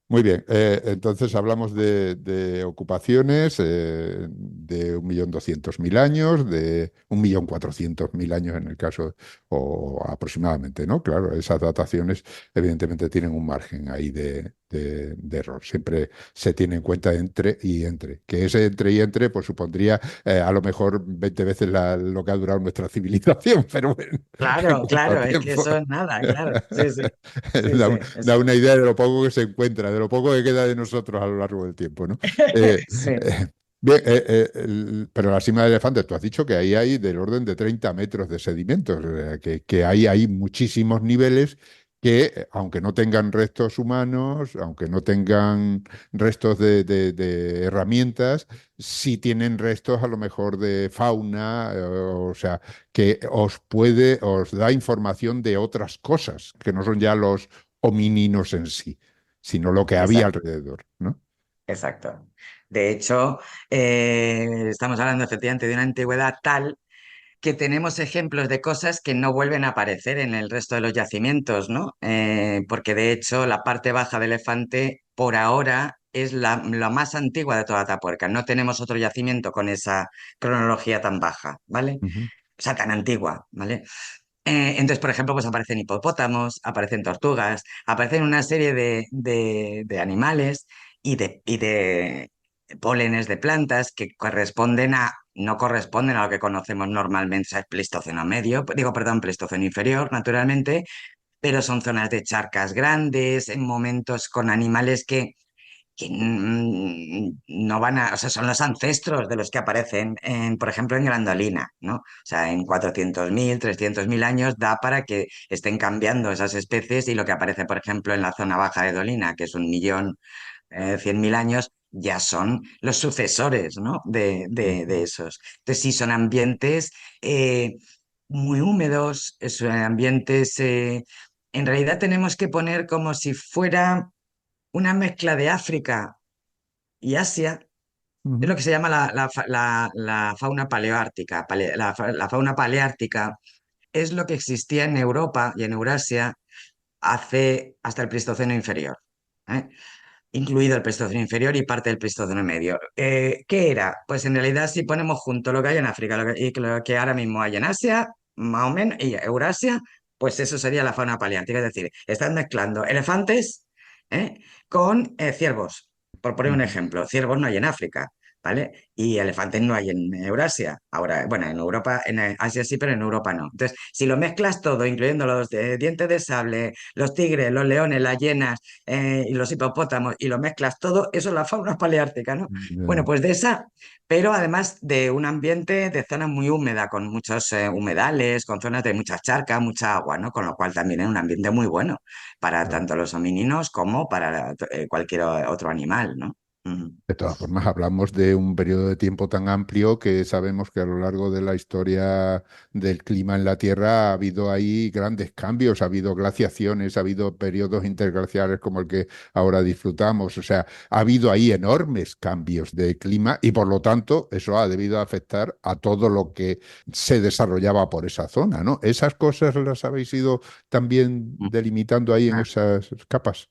Muy bien, entonces hablamos de ocupaciones de 1.200.000 años, de 1.400.000 años en el caso, o aproximadamente, ¿no? Claro, esas dataciones evidentemente tienen un margen ahí de error. Siempre se tiene en cuenta entre y entre. Que ese entre y entre, pues supondría a lo mejor 20 veces lo que ha durado nuestra civilización, pero bueno, en Claro, cuanto a claro, es que tiempo. eso es nada, claro. Sí, sí, sí, Da, sí. da una idea de lo poco que se encuentra, de lo poco que queda de nosotros a lo largo del tiempo, ¿no? Eh, Sí, bien, pero la cima de elefantes, tú has dicho que ahí hay del orden de 30 metros de sedimentos, que hay muchísimos niveles que, aunque no tengan restos humanos, aunque no tengan restos de herramientas, sí tienen restos a lo mejor de fauna, o sea, que os da información de otras cosas, que no son ya los homininos en sí, sino lo que había exacto, alrededor, ¿no? exacto. De hecho, estamos hablando efectivamente de una antigüedad tal que tenemos ejemplos de cosas que no vuelven a aparecer en el resto de los yacimientos, ¿no? Porque de hecho la parte baja del Elefante por ahora es la más antigua de toda Atapuerca. No tenemos otro yacimiento con esa cronología tan baja, ¿vale? Ujú, O sea, tan antigua, ¿vale? Entonces, por ejemplo, pues aparecen hipopótamos, aparecen tortugas, aparecen una serie de animales y de pólenes de plantas que no corresponden a lo que conocemos normalmente, o sea, es Pleistoceno medio, digo, perdón, Pleistoceno inferior, naturalmente, pero son zonas de charcas grandes, en momentos con animales que no van a, o sea, son los ancestros de los que aparecen, por ejemplo, en Grandolina, ¿no? O sea, en 400.000, 300.000 años da para que estén cambiando esas especies y lo que aparece, por ejemplo, en la zona baja de Dolina, que es 1.100.000 años, ya son los sucesores, ¿no? De ujú, esos. Entonces, sí, son ambientes muy húmedos, son ambientes... en realidad tenemos que poner como si fuera una mezcla de África y Asia, es ujú, lo que se llama la fauna paleoártica. La fauna paleártica es lo que existía en Europa y en Eurasia hace hasta el Pleistoceno inferior, ¿eh? Incluido el Pleistoceno inferior y parte del Pleistoceno medio. ¿Qué era? Pues en realidad si ponemos junto lo que hay en África y lo que ahora mismo hay en Asia, más o menos, y Eurasia, pues eso sería la fauna paleártica. Es decir, están mezclando elefantes, ¿eh? con ciervos. Por poner un ujú. ejemplo, ciervos no hay en África, ¿vale? Y elefantes no hay en Eurasia. Ahora, bueno, en Europa, en Asia sí, pero en Europa no. Entonces, si lo mezclas todo, incluyendo los dientes de sable, los tigres, los leones, las hienas, y los hipopótamos y lo mezclas todo, eso es la fauna paleártica, ¿no? Bueno, Ya. pues de esa, pero además de un ambiente de zona muy húmeda, con muchos humedales, con zonas de mucha charca, mucha agua, ¿no? Con lo cual también es un ambiente muy bueno para Claro. tanto los homininos como para cualquier otro animal, ¿no? Ujú. De todas formas, hablamos de un periodo de tiempo tan amplio que sabemos que a lo largo de la historia del clima en la Tierra ha habido ahí grandes cambios, ha habido glaciaciones, ha habido periodos interglaciares como el que ahora disfrutamos, o sea, ha habido ahí enormes cambios de clima y por lo tanto eso ha debido afectar a todo lo que se desarrollaba por esa zona, ¿no? Esas cosas las habéis ido también delimitando ahí en esas capas.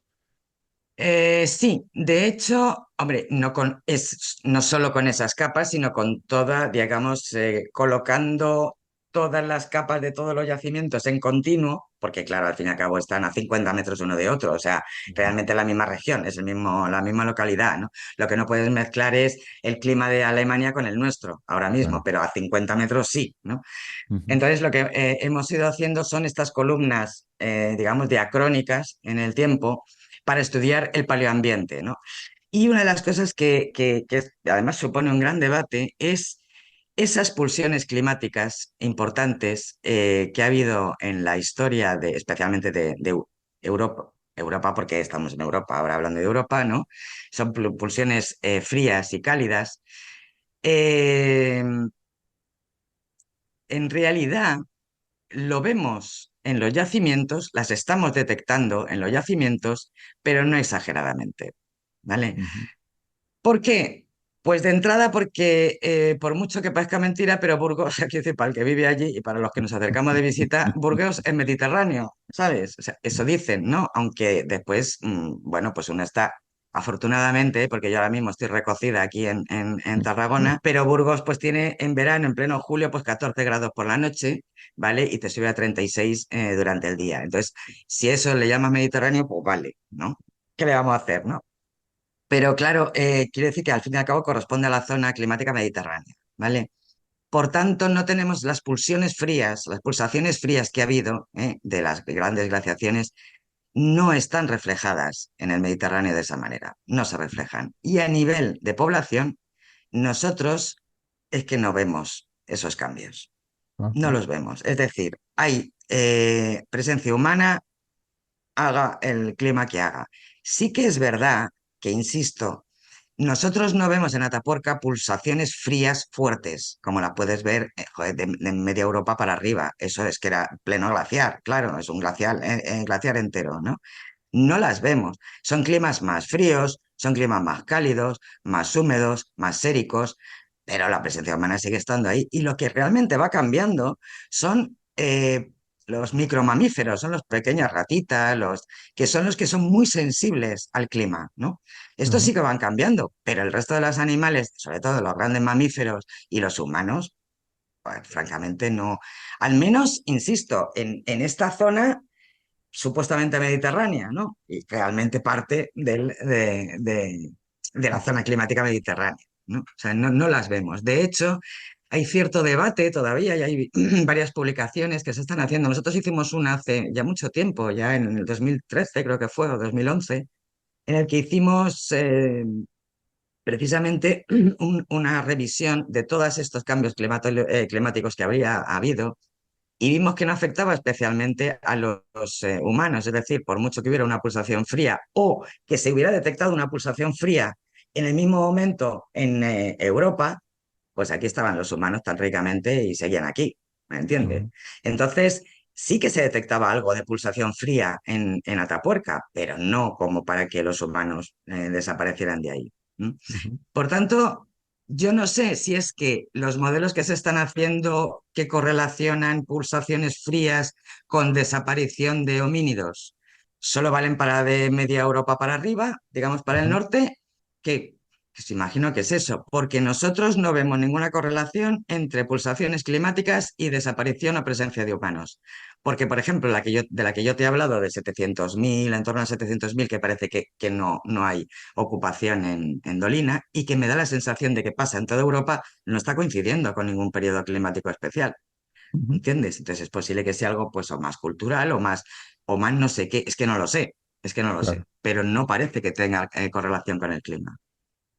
Sí, de hecho, hombre, no solo con esas capas, sino con toda, digamos, colocando todas las capas de todos los yacimientos en continuo, porque claro, al fin y al cabo están a 50 metros uno de otro, o sea, Ujú. realmente la misma región, es la misma localidad, ¿no? Lo que no puedes mezclar es el clima de Alemania con el nuestro ahora mismo, Claro. pero a 50 metros sí, ¿no? Ujú. Entonces, lo que hemos ido haciendo son estas columnas, digamos, diacrónicas en el tiempo para estudiar el paleoambiente, ¿no? Y una de las cosas que además supone un gran debate es esas pulsiones climáticas importantes que ha habido en la historia, especialmente de Europa. Europa, porque estamos en Europa, ahora hablando de Europa, ¿no? Son pulsiones frías y cálidas. Eh, en realidad, lo vemos en los yacimientos, las estamos detectando en los yacimientos, pero no exageradamente, ¿vale? Ujú. ¿Por qué? Pues de entrada porque por mucho que parezca mentira, pero Burgos, aquí decir, para el que vive allí y para los que nos acercamos de visita, Burgos es Mediterráneo, ¿sabes? O sea, eso dicen, ¿no? Aunque después, bueno, pues uno está, afortunadamente, porque yo ahora mismo estoy recocida aquí en Tarragona, pero Burgos pues tiene en verano, en pleno julio, pues 14 grados por la noche, ¿vale? Y te sube a 36 durante el día. Entonces, si eso le llamas Mediterráneo, pues vale, ¿no? ¿Qué le vamos a hacer, no? Pero claro, quiere decir que al fin y al cabo corresponde a la zona climática mediterránea, ¿vale? Por tanto, no tenemos las pulsiones frías, las pulsaciones frías que ha habido de las grandes glaciaciones, no están reflejadas en el Mediterráneo de esa manera, no se reflejan. Y a nivel de población, nosotros es que no vemos esos cambios, no Ajá. los vemos. Es decir, hay presencia humana, haga el clima que haga. Sí que es verdad que, insisto, nosotros no vemos en Atapuerca pulsaciones frías fuertes, como las puedes ver joder, de media Europa para arriba. Eso es que era pleno glaciar, claro, es un glaciar, glaciar entero, ¿no? No las vemos. Son climas más fríos, son climas más cálidos, más húmedos, más séricos, pero la presencia humana sigue estando ahí. Y lo que realmente va cambiando son los micromamíferos, son los pequeñas ratitas, que son los que son muy sensibles al clima, ¿no? Estos Ajá. sí que van cambiando, pero el resto de los animales, sobre todo los grandes mamíferos y los humanos, pues, francamente no. Al menos, insisto, en esta zona supuestamente mediterránea, ¿no? Y realmente parte de la zona climática mediterránea, ¿no? O sea, no las vemos. De hecho, hay cierto debate todavía y hay varias publicaciones que se están haciendo. Nosotros hicimos una hace ya mucho tiempo, ya en el 2013 creo que fue, o 2011, en el que hicimos precisamente una revisión de todos estos cambios climáticos que habría habido y vimos que no afectaba especialmente a los humanos, es decir, por mucho que hubiera una pulsación fría o que se hubiera detectado una pulsación fría en el mismo momento en Europa, pues aquí estaban los humanos tan ricamente y seguían aquí, ¿me entiendes? Ajá. Entonces, sí que se detectaba algo de pulsación fría en Atapuerca, pero no como para que los humanos desaparecieran de ahí. ¿M? Ujú. Por tanto, yo no sé si es que los modelos que se están haciendo que correlacionan pulsaciones frías con desaparición de homínidos solo valen para de media Europa para arriba, digamos para el Ajá. norte, que pues imagino que es eso, porque nosotros no vemos ninguna correlación entre pulsaciones climáticas y desaparición o presencia de humanos. Porque, por ejemplo, de la que yo te he hablado, de 700.000, en torno a 700.000, que parece que no hay ocupación en Dolina y que me da la sensación de que pasa en toda Europa, no está coincidiendo con ningún periodo climático especial. Ujú. ¿Entiendes? Entonces es posible que sea algo pues o más cultural o más no sé qué. Es que no lo sé, es que no lo sé, Claro. pero no parece que tenga correlación con el clima.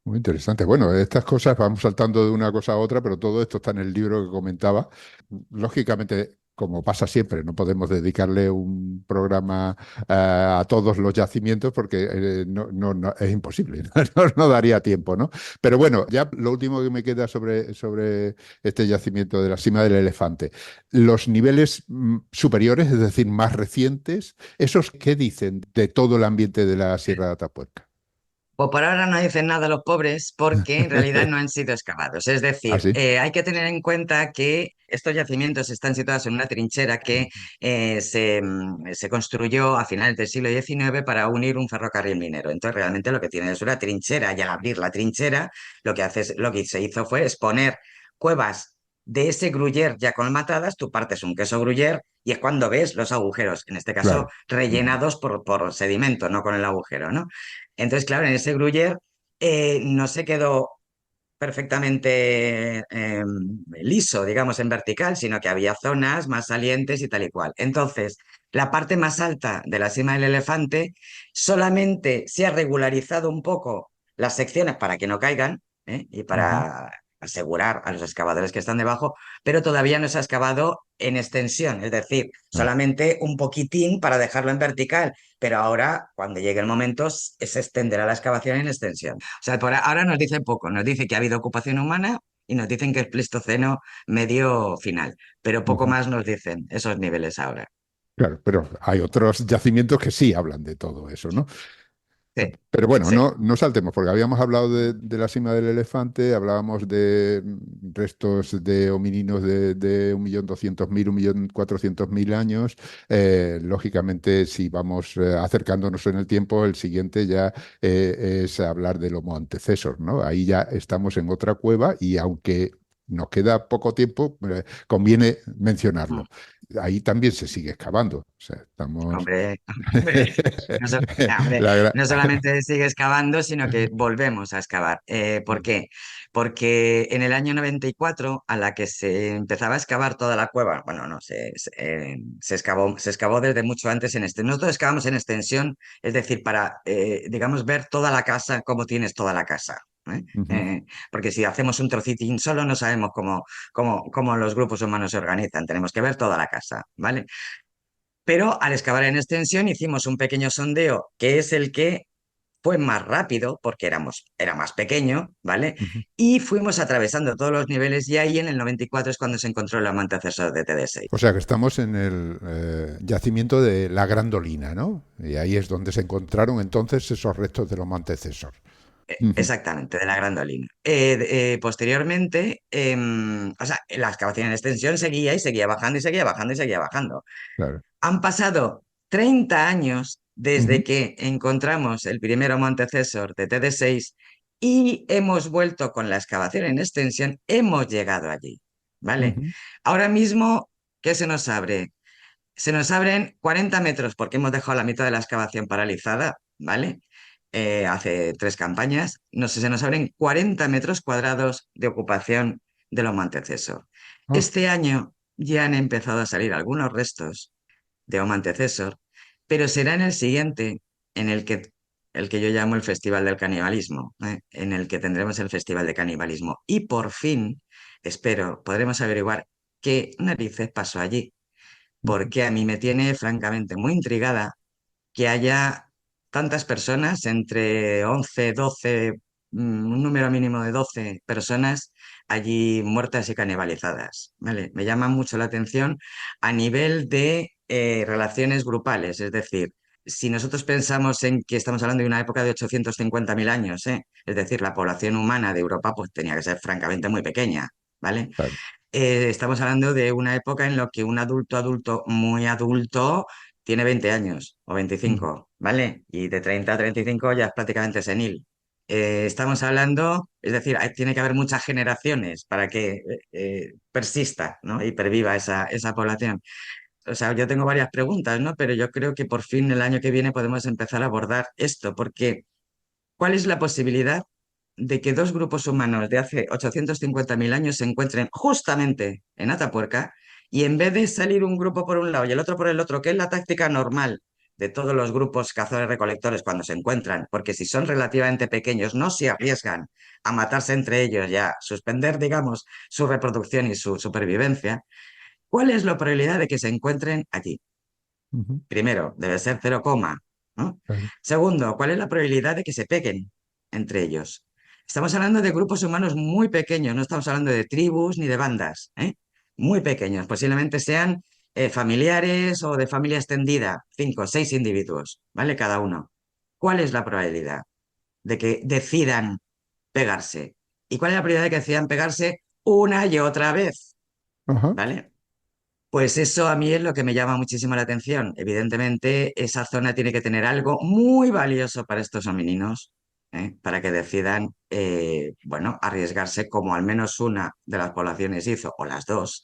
Muy interesante. Bueno, estas cosas vamos saltando de una cosa a otra, pero todo esto está en el libro que comentaba. Lógicamente, como pasa siempre, no podemos dedicarle un programa a todos los yacimientos porque es imposible, no daría tiempo, ¿no? Pero bueno, ya lo último que me queda sobre este yacimiento de la Cima del Elefante. Los niveles superiores, es decir, más recientes, ¿esos qué dicen de todo el ambiente de la Sierra de Atapuerca? Pues por ahora no dicen nada los pobres porque en realidad no han sido excavados. Es ¿Ah, decir, sí? hay que tener en cuenta que estos yacimientos están situados en una trinchera que se construyó a finales del siglo XIX para unir un ferrocarril minero. Entonces realmente lo que tiene es una trinchera y al abrir la trinchera lo que se hizo fue exponer cuevas de ese gruyère ya colmatadas. Tú partes un queso gruyère y es cuando ves los agujeros, en este caso Claro. Ujú. rellenados por sedimento, no con el agujero, ¿no? Entonces, claro, en ese Gruyère no se quedó perfectamente liso, digamos, en vertical, sino que había zonas más salientes y tal y cual. Entonces, la parte más alta de la cima del elefante solamente se ha regularizado un poco las secciones para que no caigan y Ujú. para asegurar a los excavadores que están debajo, pero todavía no se ha excavado en extensión, es decir, Ah, solamente un poquitín para dejarlo en vertical, pero ahora, cuando llegue el momento, se extenderá la excavación en extensión. O sea, ahora nos dice poco, nos dice que ha habido ocupación humana y nos dicen que es Pleistoceno medio final, pero poco ujú. más nos dicen esos niveles ahora. Claro, pero hay otros yacimientos que sí hablan de todo eso, ¿no? Sí, Pero bueno, sí. no saltemos, porque habíamos hablado de la cima del elefante, hablábamos de restos de homininos de 1.200.000, 1.400.000 años. Lógicamente, si vamos acercándonos en el tiempo, el siguiente ya es hablar del Homo antecesor, ¿no? Ahí ya estamos en otra cueva y aunque nos queda poco tiempo, conviene mencionarlo. Ahí también se sigue excavando. O sea, estamos... Hombre, hombre, no, hombre, La no solamente sigue excavando, sino que volvemos a excavar. ¿Por qué? Porque en el año 94, a la que se empezaba a excavar toda la cueva, bueno, no, se excavó desde mucho antes en extensión. Nosotros excavamos en extensión, es decir, para, digamos, ver toda la casa, cómo tienes toda la casa. ¿Eh? Ujú, Porque si hacemos un trocitín solo no sabemos cómo los grupos humanos se organizan, tenemos que ver toda la casa, ¿vale? Pero al excavar en extensión hicimos un pequeño sondeo que es el que fue más rápido porque era más pequeño, ¿vale? ujú. Y fuimos atravesando todos los niveles y ahí en el 94 es cuando se encontró el amante antecesor de TD6. O sea que estamos en el yacimiento de la Grandolina, ¿no? Y ahí es donde se encontraron entonces esos restos del Homo antecesor. Ujú, Exactamente, de la Grandolina. Posteriormente, o sea, la excavación en extensión seguía y seguía bajando y seguía bajando y seguía bajando. claro. Han pasado 30 años desde Ujú, que encontramos el primer Homo antecesor de TD6 y hemos vuelto con la excavación en extensión, hemos llegado allí, ¿vale? ujú, Ahora mismo, ¿qué se nos abre? Se nos abren 40 metros porque hemos dejado la mitad de la excavación paralizada, ¿vale? Hace 3 campañas, no sé, se nos abren 40 metros cuadrados de ocupación del Homo antecesor. ah, Este año ya han empezado a salir algunos restos de Homo antecesor, pero será en el siguiente, en el que yo llamo el Festival del Canibalismo, ¿eh? En el que tendremos el Festival de Canibalismo. Y por fin, espero, podremos averiguar qué narices pasó allí, ujú. porque a mí me tiene francamente muy intrigada que haya tantas personas, entre 11 12 un número mínimo de 12 personas allí muertas y canibalizadas, ¿vale? Me llama mucho la atención a nivel de relaciones grupales, es decir, si nosotros pensamos en que estamos hablando de una época de 850.000 años, es decir, la población humana de Europa pues tenía que ser francamente muy pequeña, ¿vale? Claro. Estamos hablando de una época en la que un adulto adulto muy adulto tiene 20 años o Ujú, 25, ¿vale? Y de 30 a 35 ya es prácticamente senil. Estamos hablando, es decir, tiene que haber muchas generaciones para que persista, ¿no? Y perviva esa población. O sea, yo tengo varias preguntas, ¿no? Pero yo creo que por fin el año que viene podemos empezar a abordar esto, porque ¿cuál es la posibilidad de que dos grupos humanos de hace 850.000 años se encuentren justamente en Atapuerca y en vez de salir un grupo por un lado y el otro por el otro, que es la táctica normal de todos los grupos cazadores-recolectores cuando se encuentran, porque si son relativamente pequeños no se arriesgan a matarse entre ellos y a suspender, digamos, su reproducción y su supervivencia? ¿Cuál es la probabilidad de que se encuentren allí? ujú, Primero, debe ser 0, ¿no? claro. Segundo, ¿cuál es la probabilidad de que se peguen entre ellos? Estamos hablando de grupos humanos muy pequeños, no estamos hablando de tribus ni de bandas, ¿eh? Muy pequeños, posiblemente sean familiares o de familia extendida, 5 o 6 individuos, ¿vale? Cada uno. ¿Cuál es la probabilidad de que decidan pegarse? ¿Y cuál es la probabilidad de que decidan pegarse una y otra vez? Ajá. ¿Vale? Pues eso a mí es lo que me llama muchísimo la atención. Evidentemente, esa zona tiene que tener algo muy valioso para estos homininos, para que decidan, bueno, arriesgarse como al menos una de las poblaciones hizo, o las dos,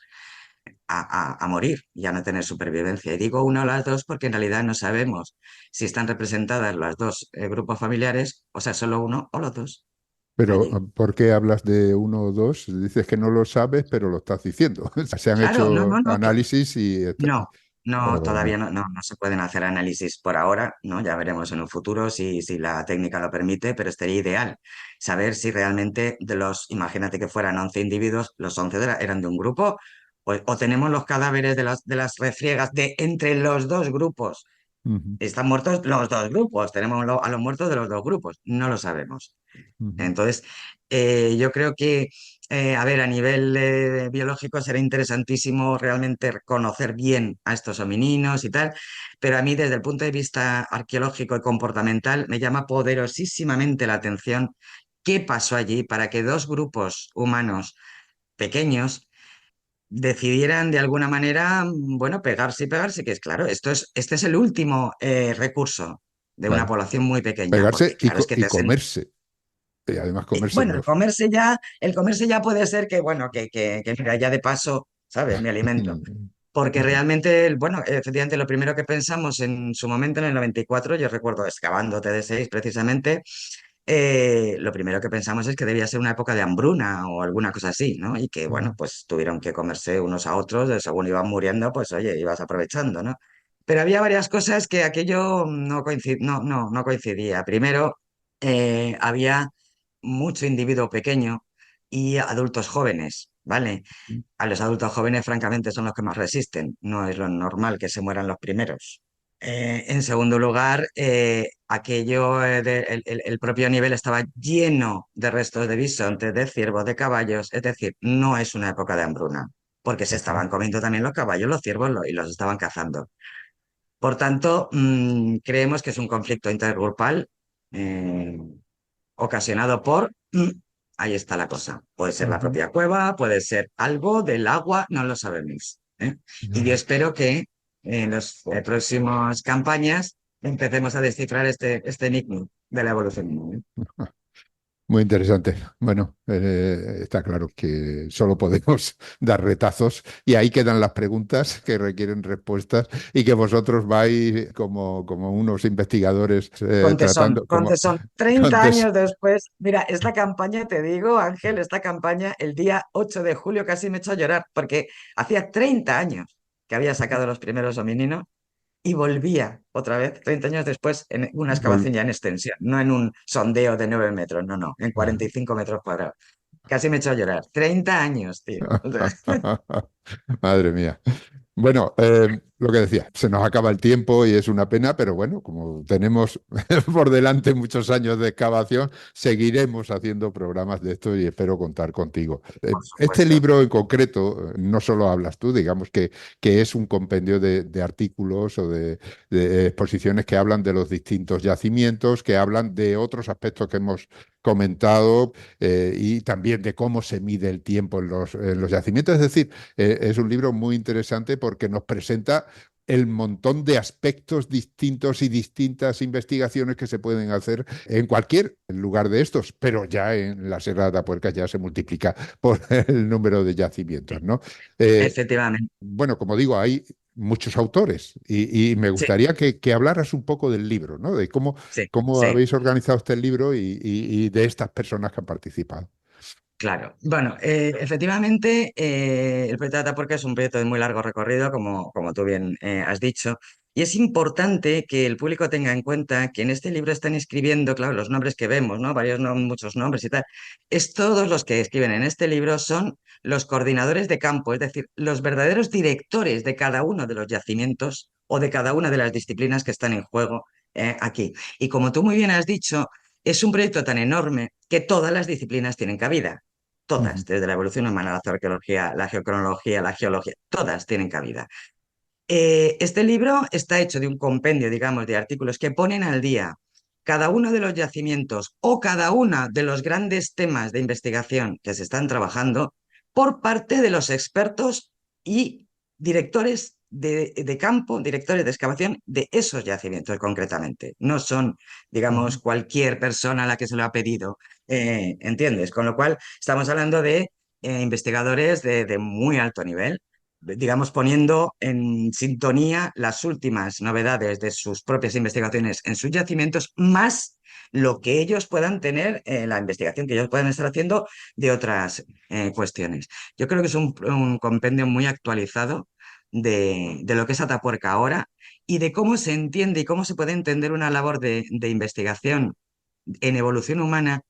a morir y a no tener supervivencia. Y digo una o las dos porque en realidad no sabemos si están representadas los dos grupos familiares, o sea, solo uno o los dos Pero, allí. ¿por qué hablas de uno o dos? Dices que no lo sabes, pero lo estás diciendo. Se han Claro, no, hecho no, no, análisis y... no, no, Vale, todavía vale. no se pueden hacer análisis por ahora, ¿no? Ya veremos en un futuro si la técnica lo permite, pero sería ideal saber si realmente de los, imagínate que fueran 11 individuos, los 11 eran de un grupo, o tenemos los cadáveres de las refriegas de entre los dos grupos. Ujú, Están muertos los dos grupos, tenemos a los muertos de los dos grupos, no lo sabemos. ujú. Entonces, yo creo que a ver, a nivel biológico será interesantísimo realmente conocer bien a estos homininos y tal, pero a mí desde el punto de vista arqueológico y comportamental me llama poderosísimamente la atención qué pasó allí para que dos grupos humanos pequeños decidieran de alguna manera, bueno, pegarse y pegarse, que es claro, este es el último recurso de una Claro. población muy pequeña, porque Pegarse claro, es que y te hacen. comerse. Y además comerse Bueno, los... el comerse ya puede ser que, bueno, que mira, ya de paso, ¿sabes? Me alimento. Porque realmente, bueno, efectivamente, lo primero que pensamos en su momento, en el 94, yo recuerdo excavando TD6 precisamente, lo primero que pensamos es que debía ser una época de hambruna o alguna cosa así, ¿no? Y que, bueno, pues tuvieron que comerse unos a otros, según iban muriendo, pues oye, ibas aprovechando, ¿no? Pero había varias cosas que aquello no coincidía. Primero, había mucho individuo pequeño y adultos jóvenes, ¿vale? A los adultos jóvenes, francamente, son los que más resisten. No es lo normal que se mueran los primeros. En segundo lugar, aquello, el propio nivel estaba lleno de restos de bisontes, de ciervos, de caballos. Es decir, no es una época de hambruna, porque se estaban comiendo también los caballos, los ciervos y los estaban cazando. Por tanto, creemos que es un conflicto intergrupal eh, ocasionado por... ahí está la cosa. Puede ser la Ujú. propia cueva, puede ser algo del agua, no lo sabemos. ¿Eh? Y yo Ya. espero que en las próximas campañas empecemos a descifrar este enigma de la evolución humana. Muy interesante. Bueno, está claro que solo podemos dar retazos y ahí quedan las preguntas que requieren respuestas y que vosotros vais como unos investigadores tratando Con como tesón. 30 contes. años después, mira, esta campaña, te digo, Ángel, esta campaña, el día 8 de julio casi me echó a llorar, porque hacía 30 años que había sacado los primeros homininos y volvía otra vez, 30 años después, en una excavación ya en extensión, no en un sondeo de 9 metros, no, no, en 45 metros cuadrados. Casi me echó a llorar. 30 años, tío. O sea, Madre mía. Bueno, lo que decía, se nos acaba el tiempo y es una pena, pero bueno, como tenemos por delante muchos años de excavación, seguiremos haciendo programas de esto y espero contar contigo. por Este supuesto. libro en concreto, no solo hablas tú, digamos que es un compendio de artículos o de exposiciones que hablan de los distintos yacimientos, que hablan de otros aspectos que hemos comentado y también de cómo se mide el tiempo en los yacimientos. Es decir, es un libro muy interesante porque nos presenta el montón de aspectos distintos y distintas investigaciones que se pueden hacer en cualquier lugar de estos, pero ya en la Sierra de Atapuerca ya se multiplica por el número de yacimientos, ¿no? Eh, Efectivamente. bueno, como digo, hay muchos autores y me Sí, gustaría que hablaras un poco del libro, ¿no? De sí, cómo sí. habéis organizado este libro y de estas personas que han participado. Claro. Bueno, efectivamente, el proyecto de Atapuerca es un proyecto de muy largo recorrido, como tú bien has dicho, y es importante que el público tenga en cuenta que en este libro están escribiendo, claro, los nombres que vemos, ¿no? Varios, muchos nombres y tal. Es todos los que escriben en este libro son los coordinadores de campo, es decir, los verdaderos directores de cada uno de los yacimientos o de cada una de las disciplinas que están en juego aquí. Y como tú muy bien has dicho, es un proyecto tan enorme que todas las disciplinas tienen cabida. Todas, Ujú, desde la evolución humana, la arqueología, la geocronología, la geología, todas tienen cabida. Este libro está hecho de un compendio, digamos, de artículos que ponen al día cada uno de los yacimientos o cada uno de los grandes temas de investigación que se están trabajando por parte de los expertos y directores de campo, directores de excavación de esos yacimientos concretamente. No son, digamos, ujú, cualquier persona a la que se lo ha pedido, ¿entiendes? Con lo cual, estamos hablando de investigadores de muy alto nivel, digamos, poniendo en sintonía las últimas novedades de sus propias investigaciones en sus yacimientos, más lo que ellos puedan tener, la investigación que ellos puedan estar haciendo de otras cuestiones. Yo creo que es un compendio muy actualizado de lo que es Atapuerca ahora y de cómo se entiende y cómo se puede entender una labor de investigación en evolución humana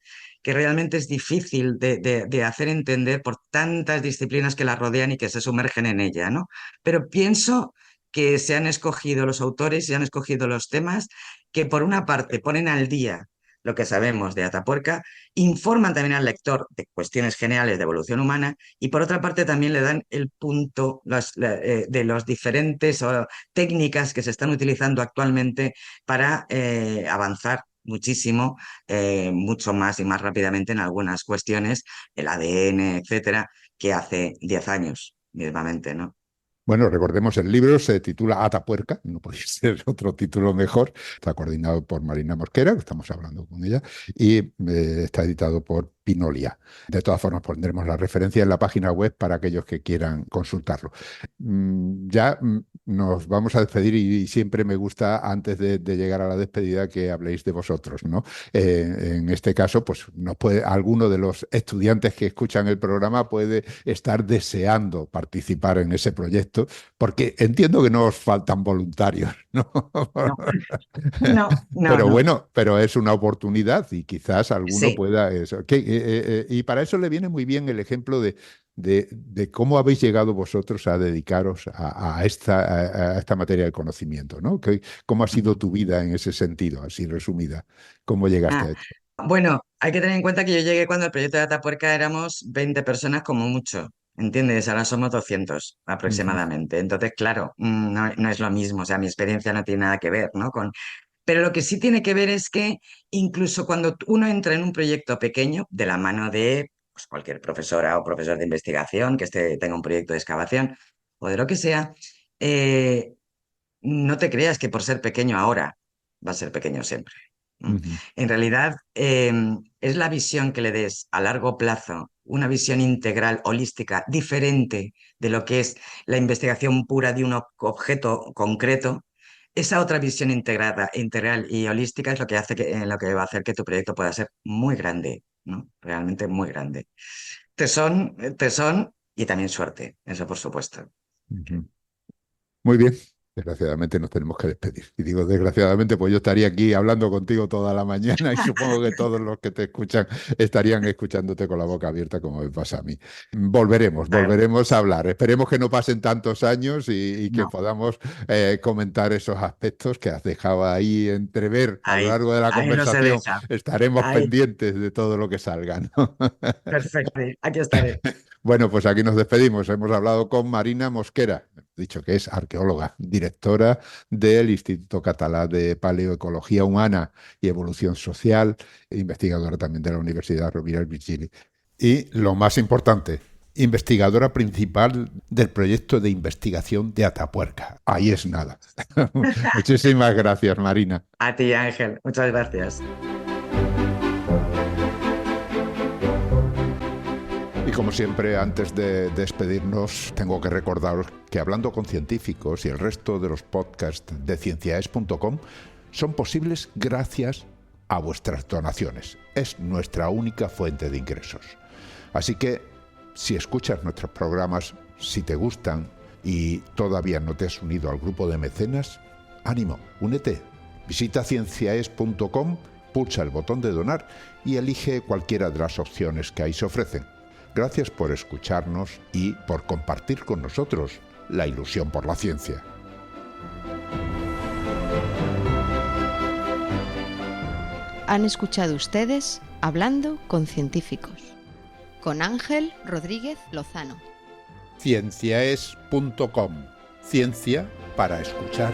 que realmente es difícil de hacer entender por tantas disciplinas que la rodean y que se sumergen en ella, ¿no? Pero pienso que se han escogido los autores, se han escogido los temas que por una parte ponen al día lo que sabemos de Atapuerca, informan también al lector de cuestiones generales de evolución humana y por otra parte también le dan el punto de las diferentes técnicas que se están utilizando actualmente para avanzar muchísimo, mucho más y más rápidamente en algunas cuestiones, el ADN, etcétera, que hace 10 años mismamente, ¿no? Bueno, recordemos, el libro se titula Atapuerca, no podía ser otro título mejor. Está coordinado por Marina Mosquera, que estamos hablando con ella, y está editado por Pinolia. De todas formas, pondremos la referencia en la página web para aquellos que quieran consultarlo. Ya nos vamos a despedir y siempre me gusta, antes de llegar a la despedida, que habléis de vosotros, ¿no? En este caso, pues alguno de los estudiantes que escuchan el programa puede estar deseando participar en ese proyecto, porque entiendo que no os faltan voluntarios, ¿no? No, no, no, Pero no. bueno, pero es una oportunidad y quizás alguno Sí. pueda eso. Y para eso le viene muy bien el ejemplo de cómo habéis llegado vosotros a dedicaros a esta materia del conocimiento, ¿no? ¿Cómo ha sido tu vida en ese sentido, así resumida? ¿Cómo llegaste Ah, a esto? bueno, hay que tener en cuenta que yo llegué cuando el proyecto de Atapuerca éramos 20 personas como mucho, ¿entiendes? Ahora somos 200 Ujú, aproximadamente. Entonces, claro, no, no es lo mismo, o sea, mi experiencia no tiene nada que ver, ¿no? Pero lo que sí tiene que ver es que incluso cuando uno entra en un proyecto pequeño, de la mano de pues, cualquier profesora o profesor de investigación que tenga un proyecto de excavación o de lo que sea, eh, no te creas que por ser pequeño ahora va a ser pequeño siempre. ¿No? ujú, En realidad, es la visión que le des a largo plazo, una visión integral, holística, diferente de lo que es la investigación pura de un objeto concreto. Esa otra visión integrada, integral y holística es lo que hace lo que va a hacer que tu proyecto pueda ser muy grande, ¿no? Realmente muy grande. Tesón y también suerte, eso por supuesto. ujú. Muy bien. Desgraciadamente nos tenemos que despedir. Y digo desgraciadamente, pues yo estaría aquí hablando contigo toda la mañana y supongo que todos los que te escuchan estarían escuchándote con la boca abierta como me pasa a mí. Vale. Volveremos a hablar. Esperemos que no pasen tantos años y que No, podamos comentar esos aspectos que has dejado ahí entrever a lo ahí, largo de la ahí no se conversación. deja. Estaremos Ahí, pendientes de todo lo que salga, ¿no? perfecto, aquí estaré. Bueno, pues aquí nos despedimos. Hemos hablado con Marina Mosquera, dicho que es arqueóloga, directora del Instituto Català de Paleoecología Humana y Evolución Social, e investigadora también de la Universidad Rovira i Virgili. Y lo más importante, investigadora principal del proyecto de investigación de Atapuerca. Ahí es nada. Muchísimas gracias, Marina. A ti, Ángel, muchas gracias. Y como siempre, antes de despedirnos, tengo que recordaros que Hablando con Científicos y el resto de los podcasts de cienciaes.com son posibles gracias a vuestras donaciones. Es nuestra única fuente de ingresos. Así que, si escuchas nuestros programas, si te gustan y todavía no te has unido al grupo de mecenas, ánimo, únete. Visita cienciaes.com, pulsa el botón de donar y elige cualquiera de las opciones que ahí se ofrecen. Gracias por escucharnos y por compartir con nosotros la ilusión por la ciencia. Han escuchado ustedes Hablando con Científicos, con Ángel Rodríguez Lozano. Cienciaes.com. Ciencia para escuchar.